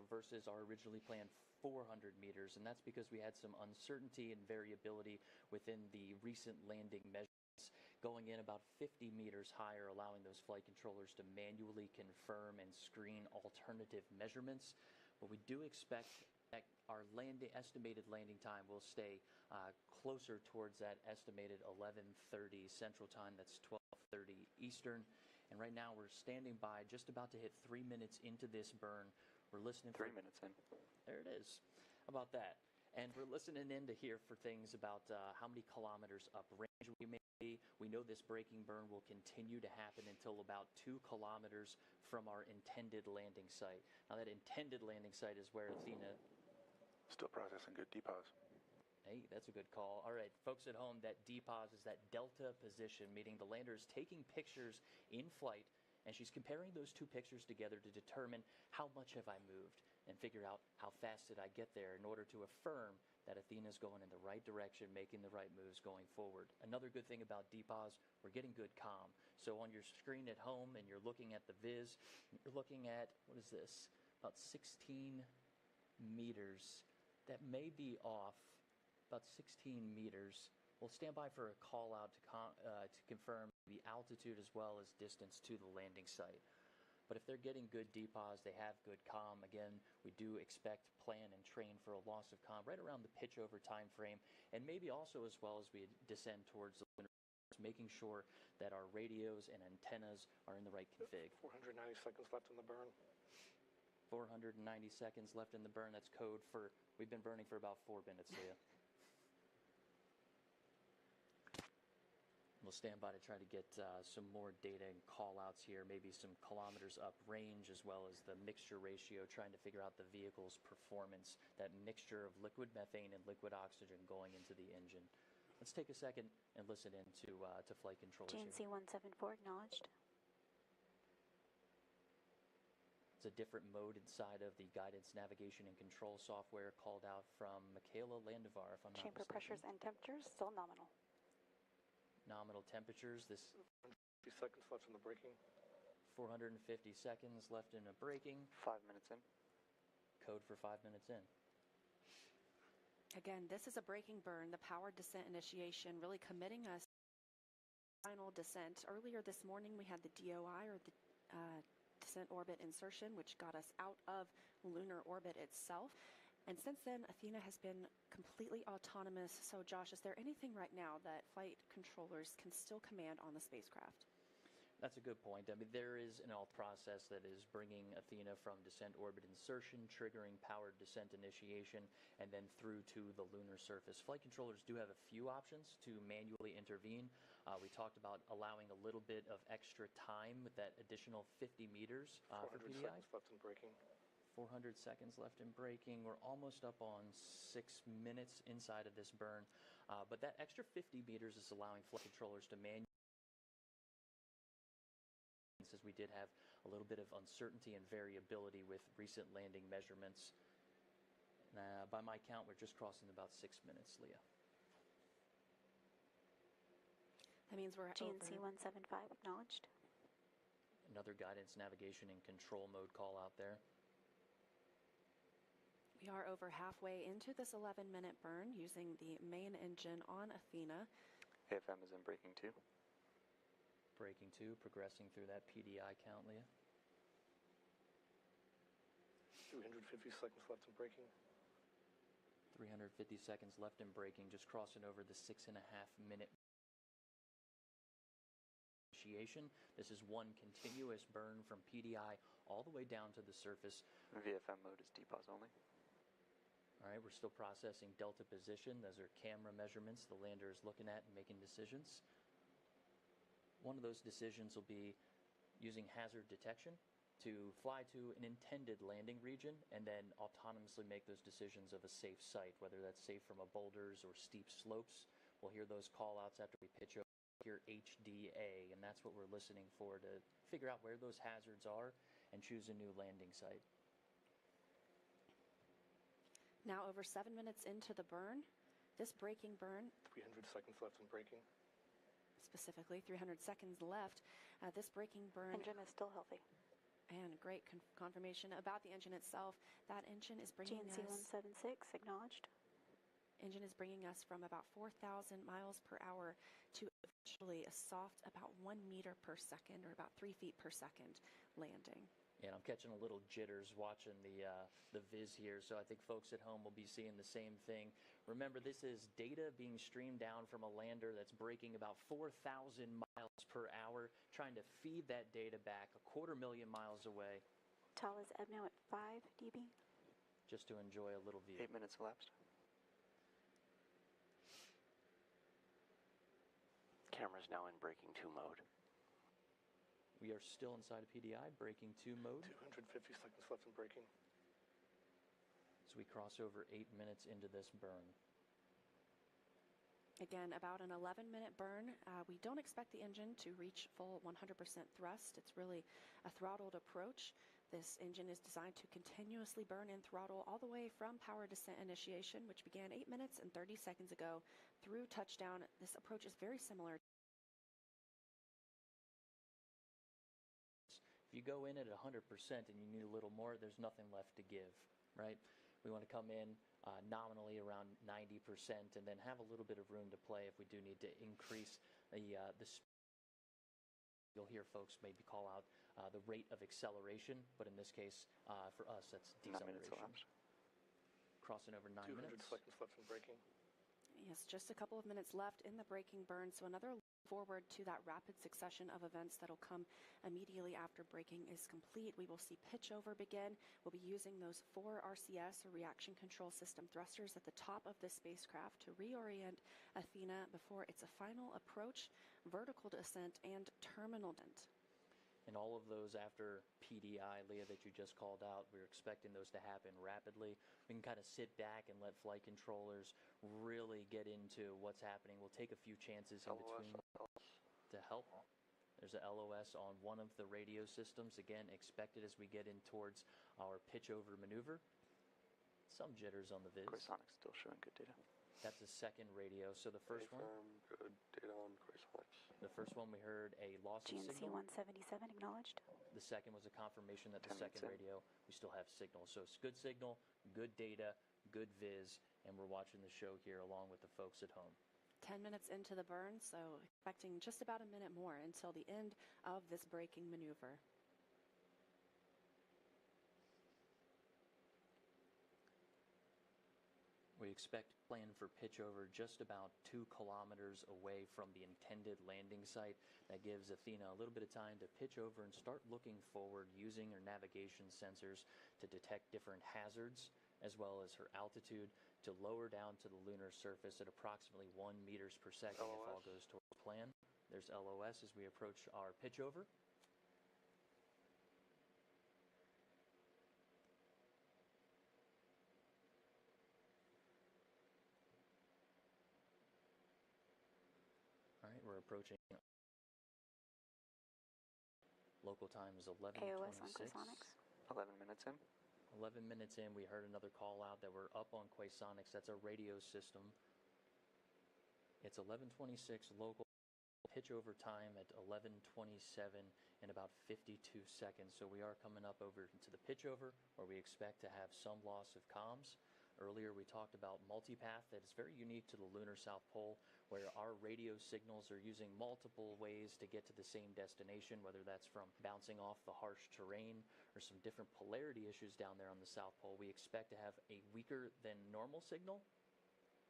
Speaker 2: versus our originally planned 400 meters, and that's because we had some uncertainty and variability within the recent landing measurements, going in about 50 meters higher, allowing those flight controllers to manually confirm and screen alternative measurements. But we do expect that our estimated landing time will stay closer towards that estimated 11:30 Central Time. That's 12:30 Eastern. And right now we're standing by, just about to hit 3 minutes into this burn. We're listening
Speaker 12: 3 minutes in.
Speaker 2: There it is. How about that? And we're listening in to hear for things about how many kilometers uprange we may be. We know this braking burn will continue to happen until about 2 kilometers from our intended landing site. Now, that intended landing site is where Athena...
Speaker 12: Still processing good depause.
Speaker 2: Hey, that's a good call. All right, folks at home, that depause is that delta position, meaning the lander is taking pictures in flight, and she's comparing those two pictures together to determine how much have I moved and figure out how fast did I get there in order to affirm that Athena's going in the right direction, making the right moves going forward. Another good thing about depause, we're getting good comm. So on your screen at home and you're looking at the viz, you're looking at, what is this, about 16 meters. That may be off, about 16 meters. We'll stand by for a call out to confirm the altitude as well as distance to the landing site. But if they're getting good depause, they have good comm. Again, we do expect, plan, and train for a loss of comm right around the pitch over time frame, and maybe also as well as we descend towards the lunar, making sure that our radios and antennas are in the right config.
Speaker 14: 490 seconds left in the burn.
Speaker 2: 490 seconds left in the burn. That's code for, we've been burning for about 4 minutes, Leah. We'll stand by to try to get some more data and call-outs here, maybe some kilometers up range, as well as the mixture ratio, trying to figure out the vehicle's performance, that mixture of liquid methane and liquid oxygen going into the engine. Let's take a second and listen in to flight controllers
Speaker 13: GNC
Speaker 2: here.
Speaker 13: 174 acknowledged.
Speaker 2: It's a different mode inside of the guidance, navigation, and control software called out from Michaela Landivar, if I'm not
Speaker 13: Chamber
Speaker 2: mistaken.
Speaker 13: pressures and temperatures still nominal.
Speaker 2: Nominal temperatures. This
Speaker 14: 50 seconds left in the braking.
Speaker 2: 450 seconds left in a braking.
Speaker 12: 5 minutes in.
Speaker 2: Code for 5 minutes in.
Speaker 1: Again, this is a braking burn, the powered descent initiation, really committing us to the final descent. Earlier this morning, we had the DOI, or the descent orbit insertion, which got us out of lunar orbit itself. And since then, Athena has been completely autonomous. So, Josh, is there anything right now that flight controllers can still command on the spacecraft?
Speaker 2: That's a good point. I mean, there is an alt process that is bringing Athena from descent orbit insertion, triggering powered descent initiation, and then through to the lunar surface. Flight controllers do have a few options to manually intervene. We talked about allowing a little bit of extra time with that additional 50 meters for
Speaker 14: 400
Speaker 2: PDI.
Speaker 14: seconds left in braking.
Speaker 2: 400 seconds left in braking. We're almost up on 6 minutes inside of this burn. But that extra 50 meters is allowing flight controllers to manually, as we did have a little bit of uncertainty and variability with recent landing measurements. By my count, we're just crossing about 6 minutes, Leah.
Speaker 1: That means we're
Speaker 13: GNC
Speaker 1: over.
Speaker 13: 175 acknowledged.
Speaker 2: Another guidance, navigation, and control mode call out there.
Speaker 1: We are over halfway into this 11-minute burn using the main engine on Athena.
Speaker 12: AFM is in braking 2.
Speaker 2: Braking 2, progressing through that PDI count, Leah.
Speaker 14: 350 seconds left in braking.
Speaker 2: 350 seconds left in braking, just crossing over the 6.5-minute initiation. This is one continuous burn from PDI all the way down to the surface.
Speaker 12: VFM mode is DPOS only.
Speaker 2: All right, we're still processing delta position. Those are camera measurements the lander is looking at and making decisions. One of those decisions will be using hazard detection to fly to an intended landing region and then autonomously make those decisions of a safe site, whether that's safe from a boulders or steep slopes. We'll hear those call outs after we pitch over here HDA, and that's what we're listening for to figure out where those hazards are and choose a new landing site.
Speaker 1: Now over 7 minutes into the burn, this braking burn,
Speaker 14: 300 seconds left in braking.
Speaker 1: specifically 300 seconds left, this braking burn.
Speaker 13: Engine is still healthy.
Speaker 1: And great confirmation about the engine itself. That engine is bringing
Speaker 13: GNC
Speaker 1: us.
Speaker 13: 176 acknowledged.
Speaker 1: Engine is bringing us from about 4,000 miles per hour to eventually a soft about 1 meter per second, or about 3 feet per second landing.
Speaker 2: And I'm catching a little jitters watching the viz here, so I think folks at home will be seeing the same thing. Remember, this is data being streamed down from a lander that's braking about 4,000 miles per hour, trying to feed that data back 250,000 miles away.
Speaker 13: TAL is now at 5 dB.
Speaker 2: Just to enjoy a little view.
Speaker 12: 8 minutes elapsed. Camera's now in braking 2 mode.
Speaker 2: We are still inside of PDI, braking 2 mode.
Speaker 14: 250 seconds left in braking.
Speaker 2: So we cross over 8 minutes into this burn.
Speaker 1: Again, about an 11-minute burn. We don't expect the engine to reach full 100% thrust. It's really a throttled approach. This engine is designed to continuously burn in throttle all the way from power descent initiation, which began 8 minutes and 30 seconds ago, through touchdown. This approach is very similar.
Speaker 2: If you go in at 100% and you need a little more, there's nothing left to give, right? We want to come in nominally around 90% and then have a little bit of room to play if we do need to increase the speed. You'll hear folks maybe call out the rate of acceleration, but in this case, for us, that's deceleration.
Speaker 12: 9 minutes elapsed.
Speaker 2: Crossing over 9 minutes.
Speaker 14: 200 seconds left in braking.
Speaker 1: Yes, just a couple of minutes left in the braking burn. So another forward to that rapid succession of events that'll come immediately after braking is complete. We will see pitch over begin. We'll be using those 4 RCS, or reaction control system thrusters, at the top of this spacecraft to reorient Athena before its a final approach, vertical descent, and terminal descent.
Speaker 2: And all of those after PDI, Leah, that you just called out, we're expecting those to happen rapidly. We can kind of sit back and let flight controllers really get into what's happening. We'll take a few chances in between to help. There's a LOS on one of the radio systems. Again, expected as we get in towards our pitch over maneuver. Some jitters on the viz.
Speaker 12: Chrysonics still showing good data.
Speaker 2: That's a second radio. So the first one.
Speaker 12: Good data on Chrysonics.
Speaker 2: The first one we heard a loss of
Speaker 13: GNC
Speaker 2: signal.
Speaker 13: 177 acknowledged.
Speaker 2: The second was a confirmation that the
Speaker 12: 10 minutes
Speaker 2: second
Speaker 12: in.
Speaker 2: radio, we still have signal. So it's good signal, good data, good viz, and we're watching the show here along with the folks at home.
Speaker 1: 10 minutes into the burn, so expecting just about a minute more until the end of this braking maneuver.
Speaker 2: We expect plan for pitch over just about 2 kilometers away from the intended landing site. That gives Athena a little bit of time to pitch over and start looking forward using her navigation sensors to detect different hazards, as well as her altitude, to lower down to the lunar surface at approximately 1 meters per second if all goes to plan. There's LOS as we approach our pitch over. All right, we're approaching. Local time is 11:26.
Speaker 13: AOS on Quasonics.
Speaker 12: 11 minutes in.
Speaker 2: 11 minutes in, we heard another call out that we're up on Quasonics. That's a radio system. It's 11:26 local. Pitch over time at 11:27 in about 52 seconds. So we are coming up over into the pitch over, where we expect to have some loss of comms. Earlier, we talked about multipath that is very unique to the lunar South Pole, where our radio signals are using multiple ways to get to the same destination, whether that's from bouncing off the harsh terrain or some different polarity issues down there on the South Pole. We expect to have a weaker than normal signal,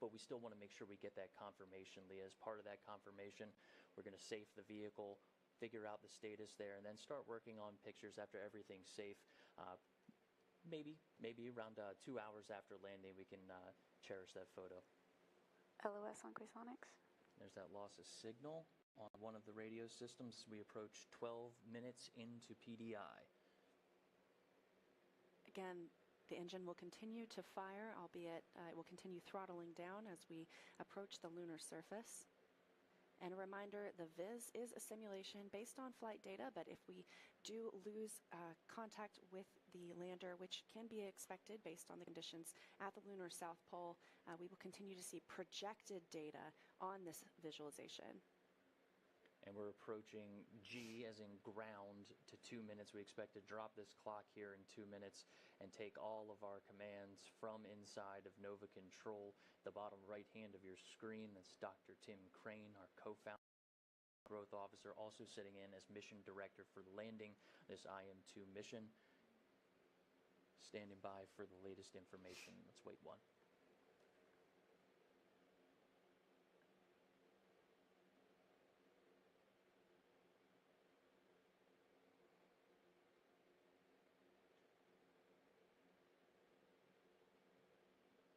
Speaker 2: but we still want to make sure we get that confirmation, Leah. As part of that confirmation, we're going to safe the vehicle, figure out the status there, and then start working on pictures after everything's safe. Maybe around 2 hours after landing, we can cherish that photo.
Speaker 13: LOS on Quasonics.
Speaker 2: There's that loss of signal on one of the radio systems. We approach 12 minutes into PDI.
Speaker 1: Again, the engine will continue to fire, albeit it will continue throttling down as we approach the lunar surface. And a reminder, the Viz is a simulation based on flight data, but if we do lose contact with the lander, which can be expected based on the conditions at the lunar South Pole, we will continue to see projected data on this visualization.
Speaker 2: And we're approaching G as in ground to 2 minutes. We expect to drop this clock here in 2 minutes and take all of our commands from inside of Nova Control. The bottom right hand of your screen, that's Dr. Tim Crane, our co-founder, growth officer, also sitting in as mission director for landing this IM-2 mission. Standing by for the latest information. Let's wait one.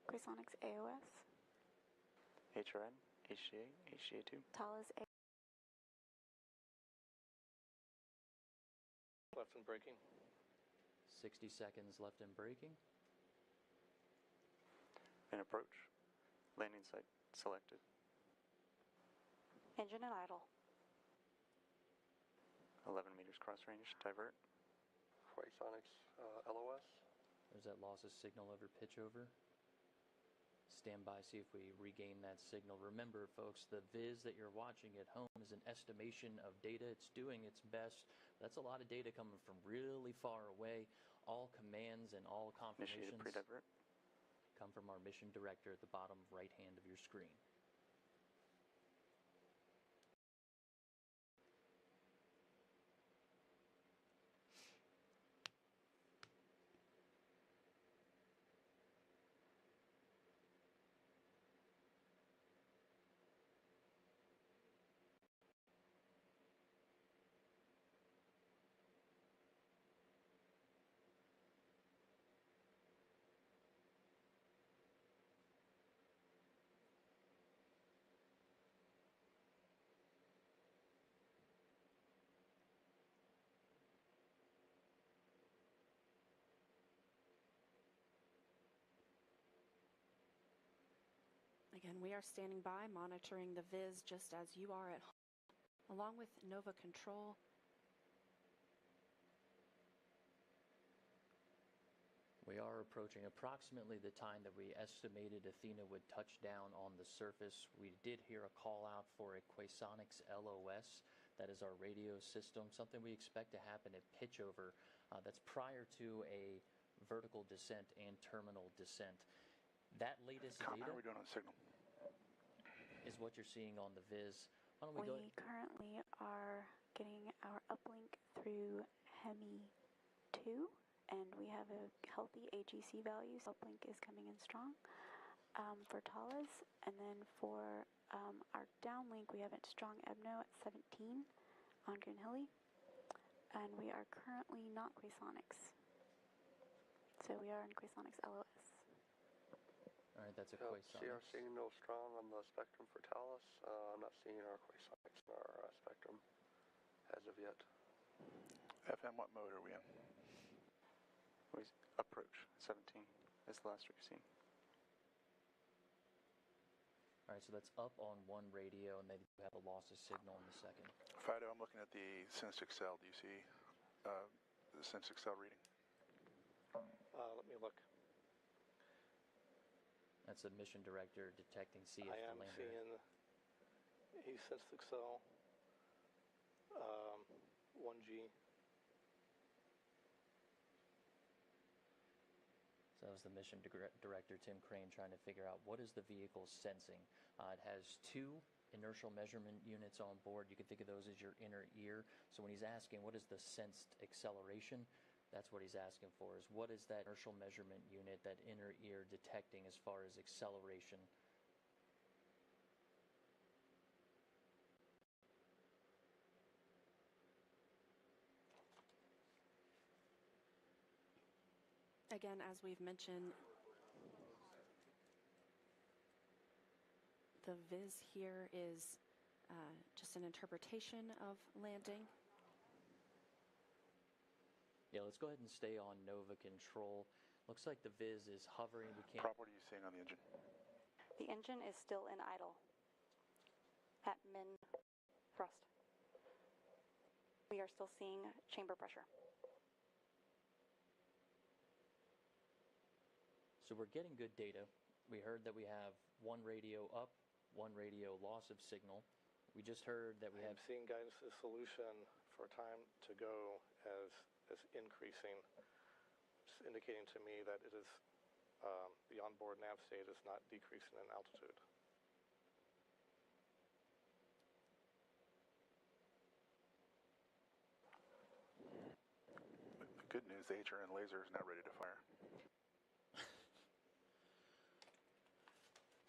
Speaker 13: Quasonics AOS.
Speaker 12: HRN, HGA, HGA2.
Speaker 13: Thales A.
Speaker 14: Left and braking.
Speaker 2: 60 seconds left in braking.
Speaker 12: And approach. Landing site selected.
Speaker 13: Engine at idle.
Speaker 12: 11 meters cross range, divert.
Speaker 14: Quasonics LOS.
Speaker 2: There's that loss of signal over pitch over. Stand by, see if we regain that signal. Remember, folks, the Viz that you're watching at home is an estimation of data. It's doing its best. That's a lot of data coming from really far away. All commands and all confirmations come from our mission director at the bottom right hand of your screen.
Speaker 1: Again, we are standing by, monitoring the Viz just as you are at home, along with Nova Control.
Speaker 2: We are approaching approximately the time that we estimated Athena would touch down on the surface. We did hear a call out for a Quasonics LOS. That is our radio system, something we expect to happen at pitch over. That's prior to a vertical descent and terminal descent. That latest data.
Speaker 12: How are we doing on signal?
Speaker 2: is what you're seeing on the Viz. Why don't we go?
Speaker 13: We currently are getting our uplink through Hemi 2, and we have a healthy AGC value. So uplink is coming in strong for Talas, and then for our downlink, we have a strong EBNO at 17 on Green Hilly, and we are currently not Quasonics. So we are in Quasonics LOS.
Speaker 2: All right, that's a
Speaker 14: See
Speaker 2: Quasonics.
Speaker 14: our signal strong on the spectrum for Talos. I'm not seeing our Quasonics in our spectrum as of yet.
Speaker 15: FM, what mode are we in?
Speaker 12: Approach 17 is the last we've seen.
Speaker 2: All right, so that's up on one radio, and they do have a loss of signal in the second.
Speaker 15: Fido, I'm looking at the SenseXL. Do you see the SenseXL reading?
Speaker 14: Let me look.
Speaker 2: That's a mission director detecting CF
Speaker 14: I
Speaker 2: the
Speaker 14: am
Speaker 2: lander.
Speaker 14: seeing SenseXL 1G.
Speaker 2: So that was the mission director, Tim Crane, trying to figure out what is the vehicle sensing. It has two inertial measurement units on board. You can think of those as your inner ear. So when he's asking what is the sensed acceleration, that's what he's asking for, is what is that inertial measurement unit, that inner ear, detecting as far as acceleration.
Speaker 1: Again, as we've mentioned, the Viz here is just an interpretation of landing.
Speaker 2: Yeah, let's go ahead and stay on Nova control. Looks like the Viz is hovering. We can't.
Speaker 15: Prop, what are you seeing on the engine?
Speaker 13: The engine is still in idle at min thrust. We are still seeing chamber pressure.
Speaker 2: So we're getting good data. We heard that we have one radio up, one radio loss of signal. We just heard that we have...
Speaker 14: I'm seeing guidance to solution for time to go as increasing. It's indicating to me that it is the onboard nav state is not decreasing in altitude.
Speaker 15: The good news, the HRN laser is now ready to fire.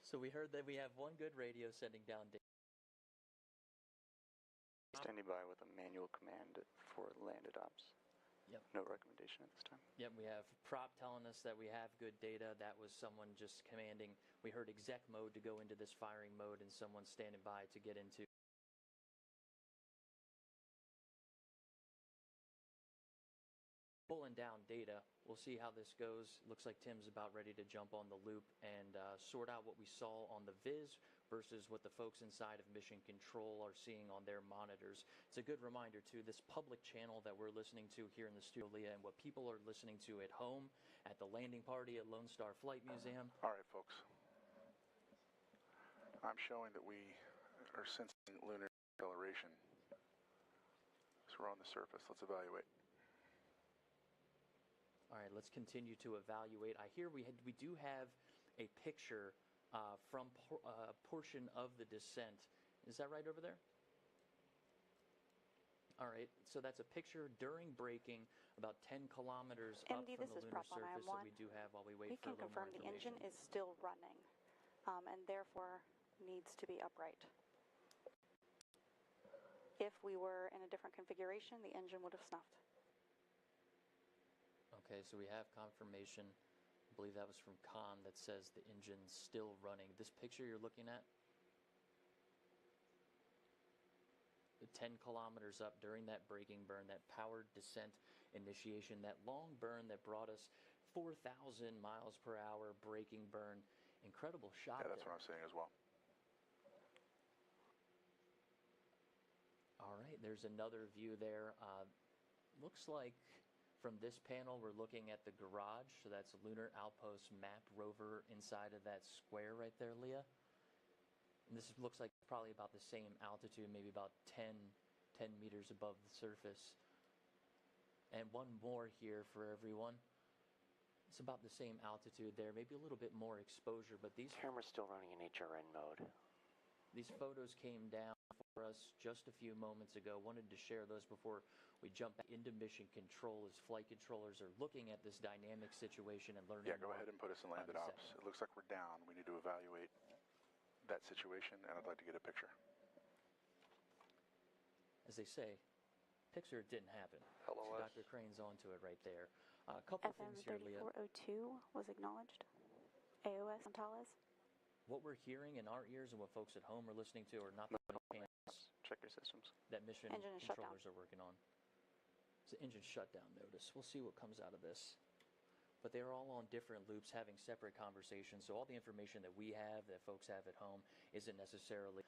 Speaker 2: So we heard that we have one good radio sending down data.
Speaker 12: Standing by with a manual command for landed ops.
Speaker 2: Yep.
Speaker 12: No recommendation at this time.
Speaker 2: Yep, we have prop telling us that we have good data. That was someone just commanding. We heard exec mode to go into this firing mode, and someone standing by to get into pulling down data. We'll see how this goes. Looks like Tim's about ready to jump on the loop and sort out what we saw on the Viz versus what the folks inside of Mission Control are seeing on their monitors. It's a good reminder, too, this public channel that we're listening to here in the studio, Leah, and what people are listening to at home, at the landing party at Lone Star Flight Museum.
Speaker 15: All right, folks. I'm showing that we are sensing lunar acceleration. So we're on the surface. Let's evaluate.
Speaker 2: All right, let's continue to evaluate. I hear we do have a picture from a portion of the descent. Is that right over there? All right, so that's a picture during braking, about 10 kilometers up
Speaker 13: MD,
Speaker 2: from
Speaker 13: this
Speaker 2: the
Speaker 13: is
Speaker 2: lunar
Speaker 13: Prop on
Speaker 2: surface that we do have while we wait
Speaker 13: We
Speaker 2: for a
Speaker 13: can
Speaker 2: little
Speaker 13: confirm
Speaker 2: more
Speaker 13: the engine
Speaker 2: information.
Speaker 13: is still running and therefore needs to be upright. If we were in a different configuration, the engine would have snuffed.
Speaker 2: Okay, so we have confirmation. I believe that was from Con that says the engine's still running. This picture you're looking at, the 10 kilometers up during that braking burn, that powered descent initiation, that long burn that brought us 4,000 miles per hour braking burn. Incredible shot.
Speaker 15: Yeah, that's
Speaker 2: there.
Speaker 15: what I'm saying as well.
Speaker 2: All right, there's another view there. Looks like from this panel, we're looking at the garage. So that's Lunar Outpost Map Rover inside of that square right there, Leah. And this looks like probably about the same altitude, maybe about 10 meters above the surface. And one more here for everyone. It's about the same altitude there, maybe a little bit more exposure, but these...
Speaker 16: Camera's still running in HRN mode.
Speaker 2: These photos came down for us just a few moments ago. Wanted to share those before we jump back into mission control as flight controllers are looking at this dynamic situation and learning
Speaker 15: Yeah, go ahead and put us in landed ops. It looks like we're down. We need to evaluate that situation, and I'd like to get a picture.
Speaker 2: As they say, picture it didn't happen.
Speaker 12: Hello,
Speaker 2: so Dr. Crane's onto it right there. A couple things here, Leah.
Speaker 13: FM 3402 was acknowledged. AOS on Thales.
Speaker 2: What we're hearing in our ears and what folks at home are listening to are not the channels
Speaker 12: Check your systems.
Speaker 2: that mission controllers are working on. It's an engine shutdown notice. We'll see what comes out of this. But they're all on different loops having separate conversations, so all the information that we have, that folks have at home, isn't necessarily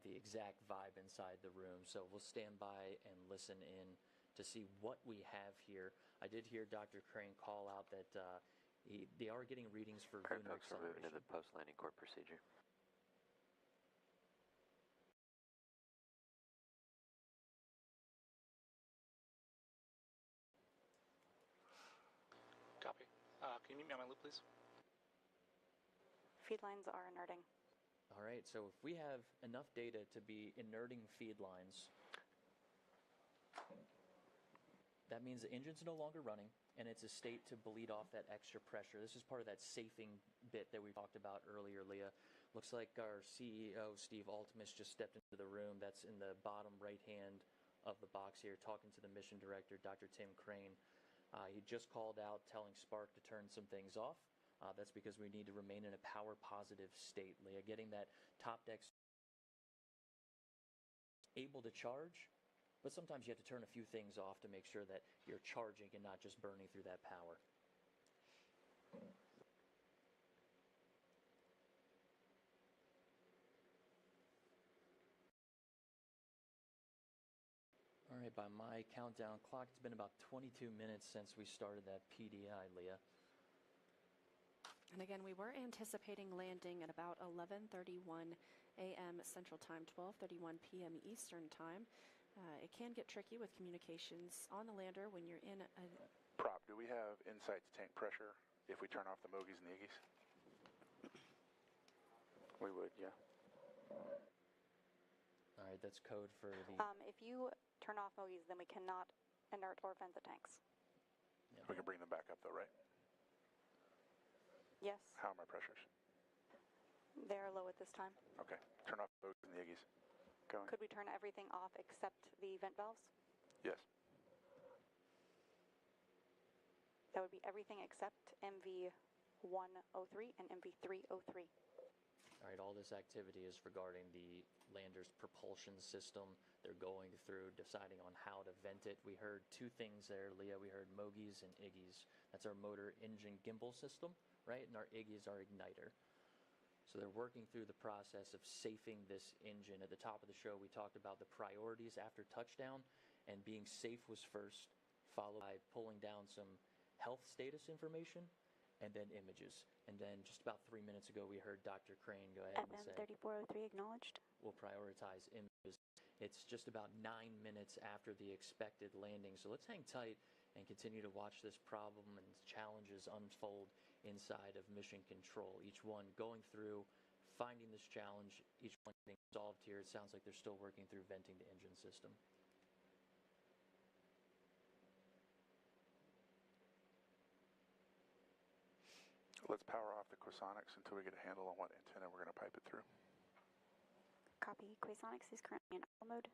Speaker 2: the exact vibe inside the room. So we'll stand by and listen in to see what we have here. I did hear Dr. Crane call out that they are getting readings for lunar acceleration.
Speaker 16: Into the post-landing court procedure.
Speaker 15: Copy. Can you meet me on my loop, please?
Speaker 13: Feed lines are inerting.
Speaker 2: All right, so if we have enough data to be inerting feed lines, that means the engine's no longer running, and it's a state to bleed off that extra pressure. This is part of that safing bit that we talked about earlier, Leah. Looks like our CEO, Steve Altimus, just stepped into the room. That's in the bottom right hand of the box here, talking to the mission director, Dr. Tim Crane. He just called out telling Spark to turn some things off. That's because we need to remain in a power positive state, Leah. Getting that top deck able to charge, but sometimes you have to turn a few things off to make sure that you're charging and not just burning through that power. All right, by my countdown clock, it's been about 22 minutes since we started that PDI, Leah.
Speaker 1: And again, we were anticipating landing at about 11:31 a.m. Central Time, 12:31 p.m. Eastern Time. It can get tricky with communications on the lander when you're in a...
Speaker 15: Prop, do we have insight to tank pressure if we turn off the Mogies and the Iggies?
Speaker 12: We would, yeah.
Speaker 2: All right, that's code for the...
Speaker 13: If you turn off Mogies, then we cannot inert or vent the tanks.
Speaker 2: Yeah.
Speaker 15: We can bring them back up, though, right?
Speaker 13: Yes.
Speaker 15: How are my pressures?
Speaker 13: They're low at this time.
Speaker 15: Okay. Turn off the Mogies and the Iggies. Going.
Speaker 13: Could we turn everything off except the vent valves?
Speaker 15: Yes.
Speaker 13: That would be everything except MV103 and MV303.
Speaker 2: All right, all this activity is regarding the lander's propulsion system. They're going through deciding on how to vent it. We heard two things there, Leah. We heard Mogies and Iggies. That's our motor engine gimbal system, right? And our Iggies are igniter. So they're working through the process of safing this engine. At the top of the show, we talked about the priorities after touchdown, and being safe was first, followed by pulling down some health status information, and then images. And then just about 3 minutes ago, we heard Dr. Crane go ahead and say,
Speaker 13: FM 3403 acknowledged.
Speaker 2: We'll prioritize images. It's just about 9 minutes after the expected landing. So let's hang tight and continue to watch this problem and challenges unfold inside of mission control. Each one going through, finding this challenge, each one being solved here. It sounds like they're still working through venting the engine system.
Speaker 15: Let's power off the Quasonics until we get a handle on what antenna we're going to pipe it through.
Speaker 13: Copy. Quasonics is currently in idle mode.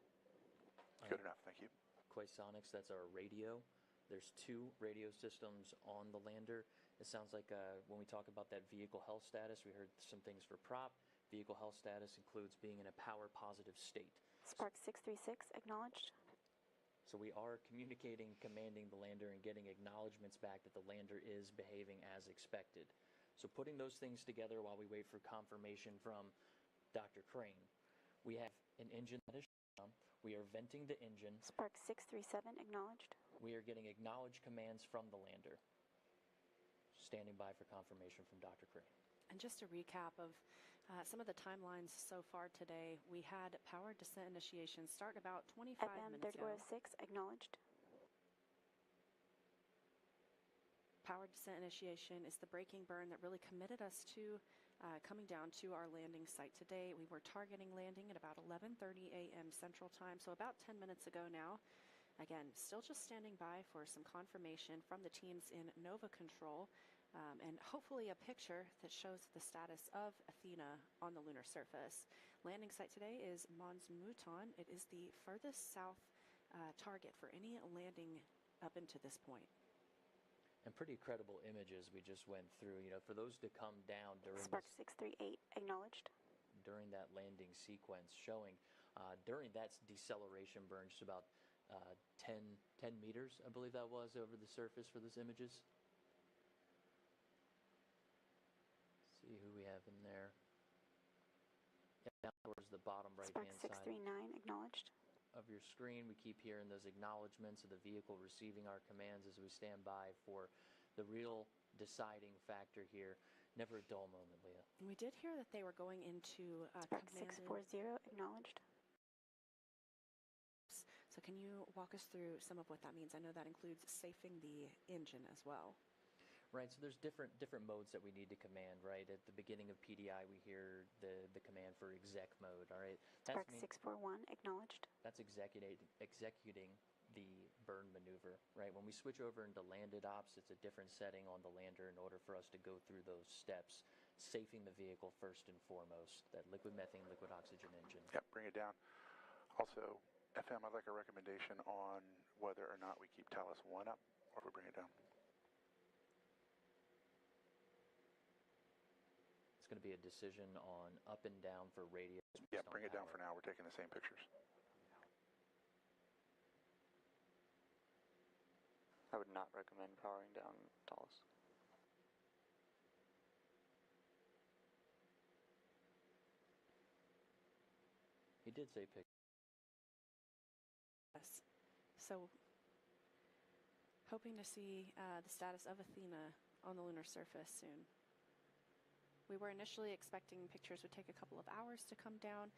Speaker 15: Good enough, thank you.
Speaker 2: Quasonics, that's our radio. There's two radio systems on the lander. It sounds like when we talk about that vehicle health status, we heard some things for prop. Vehicle health status includes being in a power positive state.
Speaker 13: Spark 636 acknowledged.
Speaker 2: So we are communicating, commanding the lander, and getting acknowledgments back that the lander is behaving as expected. So putting those things together while we wait for confirmation from Dr. Crane. We have an engine that is shut down. We are venting the engine.
Speaker 13: Spark 637 acknowledged.
Speaker 2: We are getting acknowledged commands from the lander. Standing by for confirmation from Dr. Crane.
Speaker 1: And just a recap of some of the timelines so far today. We had power descent initiation start about 25 minutes ago.
Speaker 13: FM 3406 acknowledged.
Speaker 1: Power descent initiation is the braking burn that really committed us to coming down to our landing site today. We were targeting landing at about 11:30 a.m. Central Time, so about 10 minutes ago now. Again, still just standing by for some confirmation from the teams in Nova Control, and hopefully a picture that shows the status of Athena on the lunar surface. Landing site today is Mons Mouton. It is the furthest south target for any landing up into this point.
Speaker 2: And pretty credible images we just went through. You know, for those to come down during
Speaker 13: Spark 638 acknowledged.
Speaker 2: During that landing sequence, showing during that deceleration burn, just about 10 meters, I believe that was, over the surface for those images. See who we have in there. Yeah, down towards the bottom right-hand
Speaker 13: side. Spark 639 acknowledged.
Speaker 2: Of your screen, we keep hearing those acknowledgments of the vehicle receiving our commands as we stand by for the real deciding factor here. Never a dull moment, Leah.
Speaker 1: We did hear that they were going into
Speaker 13: Spark 640 acknowledged.
Speaker 1: So can you walk us through some of what that means? I know that includes safing the engine as well.
Speaker 2: Right, so there's different modes that we need to command, right? At the beginning of PDI, we hear the command for exec mode, all right?
Speaker 13: Spark 641 acknowledged.
Speaker 2: That's executing the burn maneuver, right? When we switch over into landed ops, it's a different setting on the lander in order for us to go through those steps, safing the vehicle first and foremost, that liquid methane, liquid oxygen engine.
Speaker 15: Yep, bring it down. Also, FM, I'd like a recommendation on whether or not we keep Talos 1 up or if we bring it down.
Speaker 2: Going to be a decision on up and down for radio.
Speaker 15: Yeah, bring it down for now. We're taking the same pictures.
Speaker 12: I would not recommend powering down Talos.
Speaker 2: He did say pick.
Speaker 1: Yes. So, hoping to see the status of Athena on the lunar surface soon. We were initially expecting pictures would take a couple of hours to come down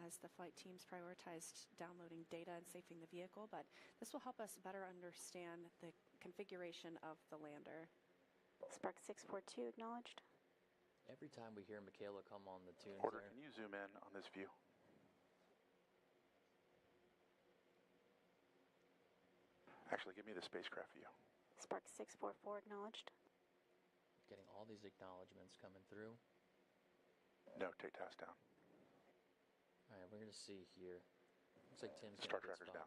Speaker 1: as the flight teams prioritized downloading data and safing the vehicle, but this will help us better understand the configuration of the lander.
Speaker 13: Spark 642 acknowledged.
Speaker 2: Every time we hear Michaela come on the tunes
Speaker 15: Order,
Speaker 2: there.
Speaker 15: Can you zoom in on this view? Actually, give me the spacecraft view.
Speaker 13: Spark 644 acknowledged.
Speaker 2: Getting all these acknowledgments coming through.
Speaker 15: No, take task down.
Speaker 2: All right, we're going to see here. Looks like Tim's
Speaker 15: Star Tracker's down.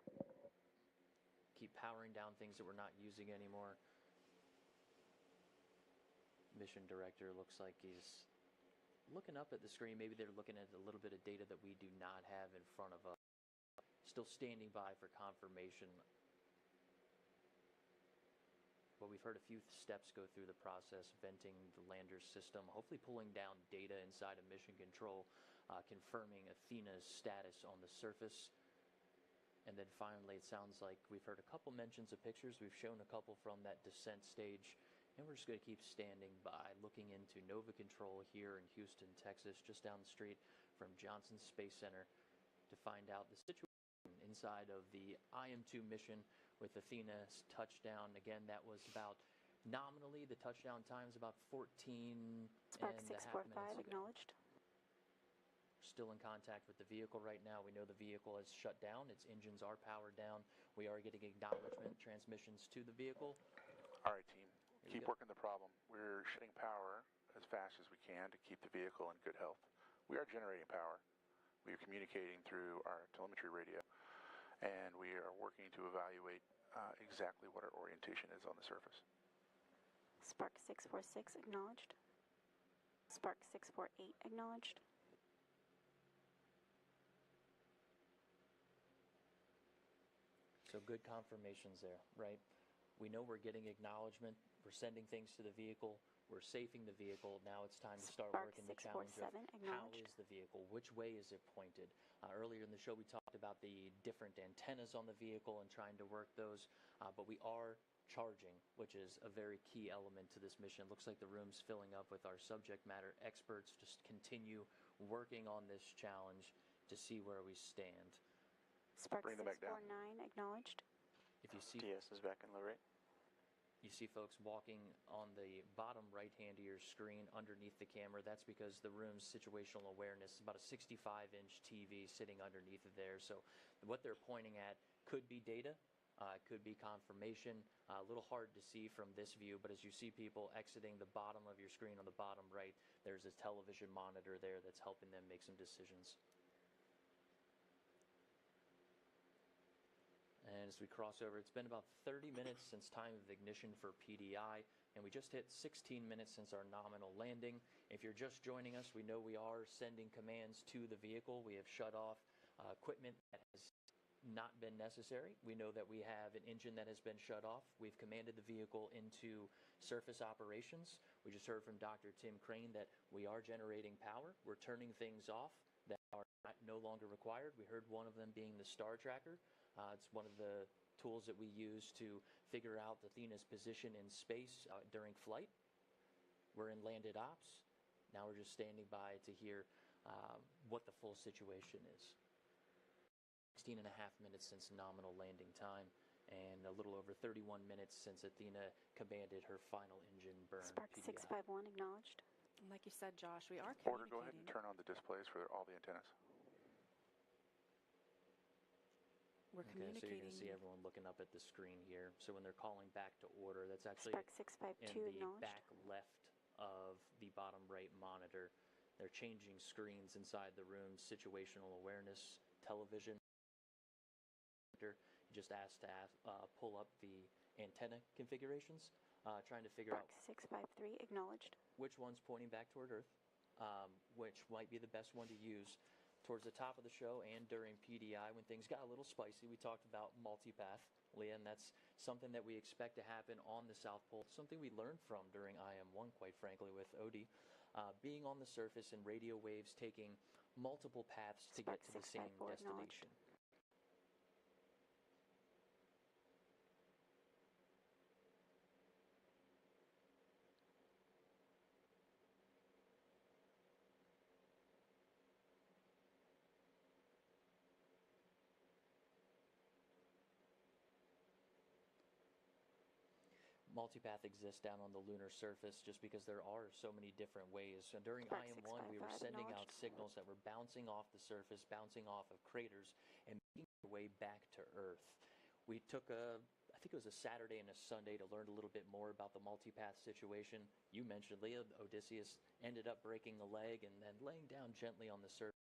Speaker 2: Keep powering down things that we're not using anymore. Mission director looks like he's looking up at the screen. Maybe they're looking at a little bit of data that we do not have in front of us. Still standing by for confirmation. But we've heard a few steps go through the process, venting the lander system, hopefully pulling down data inside of mission control, confirming Athena's status on the surface. And then finally, it sounds like we've heard a couple mentions of pictures. We've shown a couple from that descent stage. And we're just going to keep standing by, looking into Nova Control here in Houston, Texas, just down the street from Johnson Space Center, to find out the situation inside of the IM-2 mission with Athena's touchdown. Again, that was about, nominally, the touchdown time is about 14
Speaker 13: Spark
Speaker 2: and a half minutes ago.
Speaker 13: acknowledged.
Speaker 2: Still in contact with the vehicle right now. We know the vehicle has shut down. Its engines are powered down. We are getting acknowledgement transmissions to the vehicle.
Speaker 15: All right, team. Keep working the problem. We're shutting power as fast as we can to keep the vehicle in good health. We are generating power. We are communicating through our telemetry radio. And we are working to evaluate exactly what our orientation is on the surface.
Speaker 13: Spark 646 acknowledged. Spark 648 acknowledged.
Speaker 2: So good confirmations there, right? We know we're getting acknowledgement. We're sending things to the vehicle. We're safing the vehicle. Now it's time to start working the challenge of how is the vehicle? Which way is it pointed? Earlier in the show, we talked about the different antennas on the vehicle and trying to work those. But we are charging, which is a very key element to this mission. Looks like the room's filling up with our subject matter experts. Just continue working on this challenge to see where we stand.
Speaker 13: Spark 649 acknowledged.
Speaker 2: If you see
Speaker 12: DS is back in low rate.
Speaker 2: you see folks walking on the bottom right hand of your screen underneath the camera. That's because the room's situational awareness is about a 65-inch TV sitting underneath of there. So what they're pointing at could be data, could be confirmation. A little hard to see from this view, but as you see people exiting the bottom of your screen on the bottom right, there's a television monitor there that's helping them make some decisions. And as we cross over, it's been about 30 minutes since time of ignition for PDI, and we just hit 16 minutes since our nominal landing. If you're just joining us, we know we are sending commands to the vehicle. We have shut off equipment that has not been necessary. We know that we have an engine that has been shut off. We've commanded the vehicle into surface operations. We just heard from Dr. Tim Crane that we are generating power. We're turning things off that are no longer required. We heard one of them being the star tracker. It's one of the tools that we use to figure out Athena's position in space during flight. We're in landed ops. Now we're just standing by to hear what the full situation is. 16 and a half minutes since nominal landing time, and a little over 31 minutes since Athena commanded her final engine burn.
Speaker 13: Spark
Speaker 2: PDI.
Speaker 13: 651 acknowledged.
Speaker 1: And like you said, Josh, we are
Speaker 15: Order,
Speaker 1: communicating.
Speaker 15: go ahead and turn on the displays for all the antennas.
Speaker 1: We're
Speaker 2: Okay, so you're
Speaker 1: communicating.
Speaker 2: going to see everyone looking up at the screen here. So when they're calling back to order, that's actually
Speaker 13: Spark
Speaker 2: in
Speaker 13: 652
Speaker 2: the
Speaker 13: acknowledged.
Speaker 2: back left of the bottom right monitor. They're changing screens inside the room, situational awareness, television. Just asked to pull up the antenna configurations, trying to figure
Speaker 13: Spark 653 acknowledged.
Speaker 2: which one's pointing back toward Earth, which might be the best one to use. Towards the top of the show and during PDI, when things got a little spicy, we talked about multipath, Leah, and that's something that we expect to happen on the South Pole, something we learned from during IM1, quite frankly, with Odie. Being on the surface and radio waves taking multiple paths to get to the same destination. Multipath exists down on the lunar surface just because there are so many different ways. And during
Speaker 13: Spark
Speaker 2: IM1, we were
Speaker 13: 655
Speaker 2: sending out
Speaker 13: acknowledged.
Speaker 2: signals that were bouncing off the surface, bouncing off of craters, and making their way back to Earth. We took I think it was a Saturday and a Sunday to learn a little bit more about the multipath situation. You mentioned, Leah, Odysseus ended up breaking a leg, and then laying down gently on the surface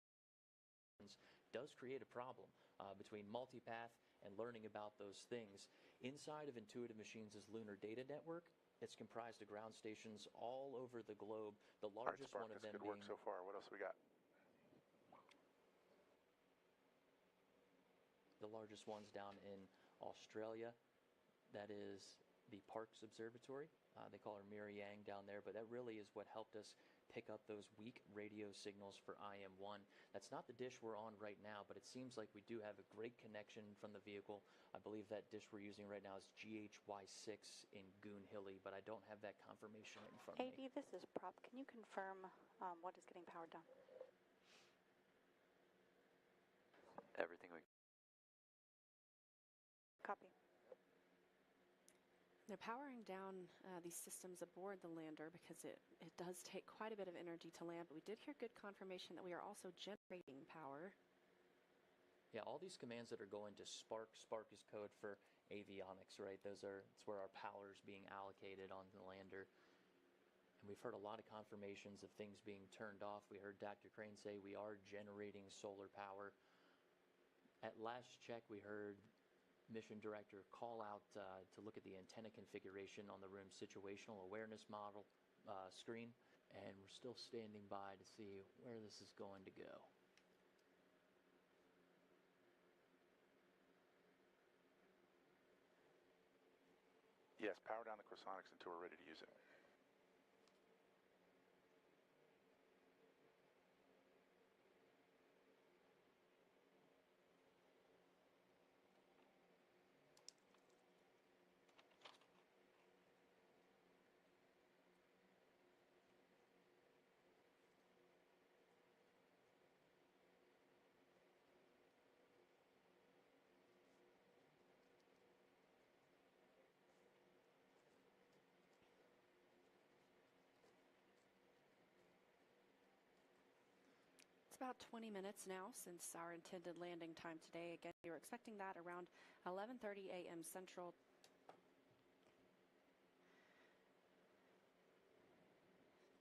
Speaker 2: does create a problem between multipath and learning about those things. Inside of Intuitive Machines' Lunar Data Network, it's comprised of ground stations all over the globe. The largest
Speaker 15: Spark,
Speaker 2: one of
Speaker 15: that's
Speaker 2: them
Speaker 15: good work
Speaker 2: being
Speaker 15: so far. What else we got?
Speaker 2: the largest ones down in Australia. That is the Parkes Observatory. They call her Miri Yang down there, but that really is what helped us pick up those weak radio signals for IM1. That's not the dish we're on right now, but it seems like we do have a great connection from the vehicle. I believe that dish we're using right now is GHY6 in Goonhilly, but I don't have that confirmation in front of
Speaker 13: AD,
Speaker 2: me.
Speaker 13: this is Prop. Can you confirm what is getting powered down?
Speaker 12: Everything we
Speaker 13: Copy.
Speaker 1: They're powering down these systems aboard the lander because it does take quite a bit of energy to land, but we did hear good confirmation that we are also generating power.
Speaker 2: Yeah, all these commands that are going to Spark. Spark is code for avionics, right? It's where our power is being allocated on the lander. And we've heard a lot of confirmations of things being turned off. We heard Dr. Crane say we are generating solar power. At last check, we heard Mission Director call out to look at the antenna configuration on the room's situational awareness model screen, and we're still standing by to see where this is going to go.
Speaker 15: Yes, power down the chrosonics until we're ready to use it.
Speaker 1: It's about 20 minutes now since our intended landing time today. Again, we were expecting that around 11:30 a.m. Central.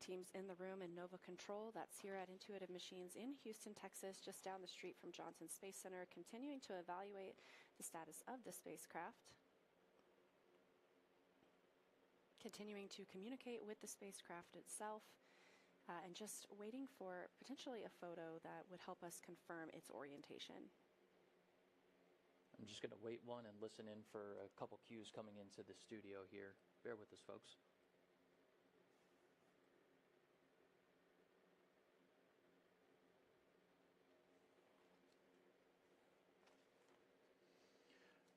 Speaker 1: Teams in the room in Nova Control, that's here at Intuitive Machines in Houston, Texas, just down the street from Johnson Space Center, continuing to evaluate the status of the spacecraft. Continuing to communicate with the spacecraft itself, and just waiting for potentially a photo that would help us confirm its orientation.
Speaker 2: I'm just going to wait one and listen in for a couple cues coming into the studio here. Bear with us, folks.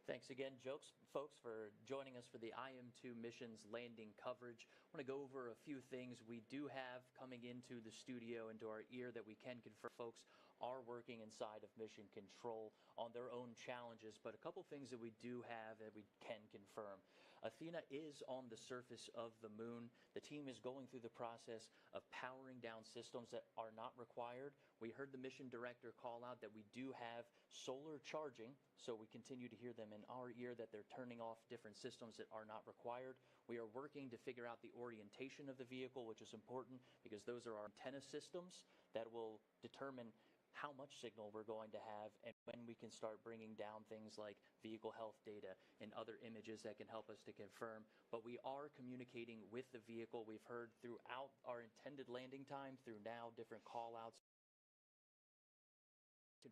Speaker 2: Thanks again, folks, for joining us for the IM-2 mission's landing coverage. I want to go over a few things we do have coming into the studio, into our ear, that we can confirm folks are working inside of Mission Control on their own challenges, but a couple things that we do have that we can confirm. Athena is on the surface of the moon. The team is going through the process of powering down systems that are not required. We heard the mission director call out that we do have solar charging, so we continue to hear them in our ear that they're turning off different systems that are not required. We are working to figure out the orientation of the vehicle, which is important because those are our antenna systems that will determine how much signal we're going to have and when we can start bringing down things like vehicle health data and other images that can help us to confirm. But we are communicating with the vehicle. We've heard throughout our intended landing time, through now, different call-outs,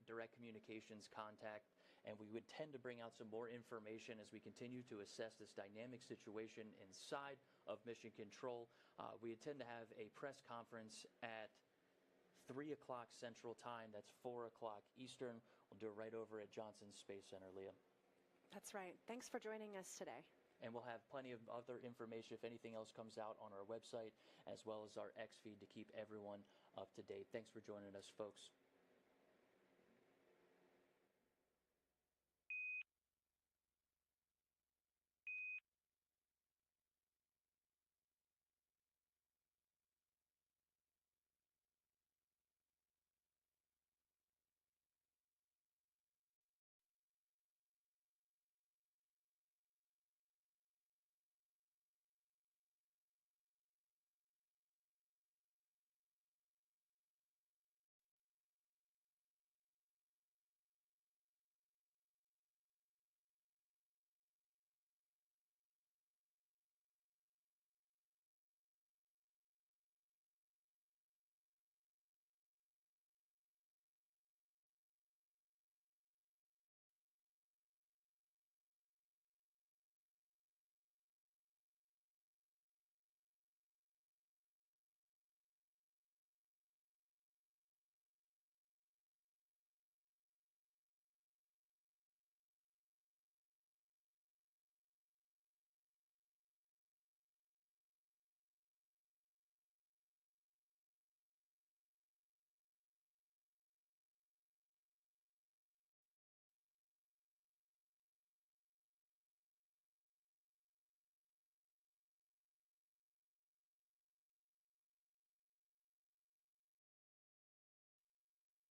Speaker 2: direct communications contact, and we would tend to bring out some more information as we continue to assess this dynamic situation inside of Mission Control. We intend to have a press conference at 3 o'clock Central Time. That's 4 o'clock Eastern. We'll do it right over at Johnson Space Center, Leah.
Speaker 1: That's right. Thanks for joining us today.
Speaker 2: And we'll have plenty of other information if anything else comes out on our website, as well as our X feed to keep everyone up to date. Thanks for joining us, folks.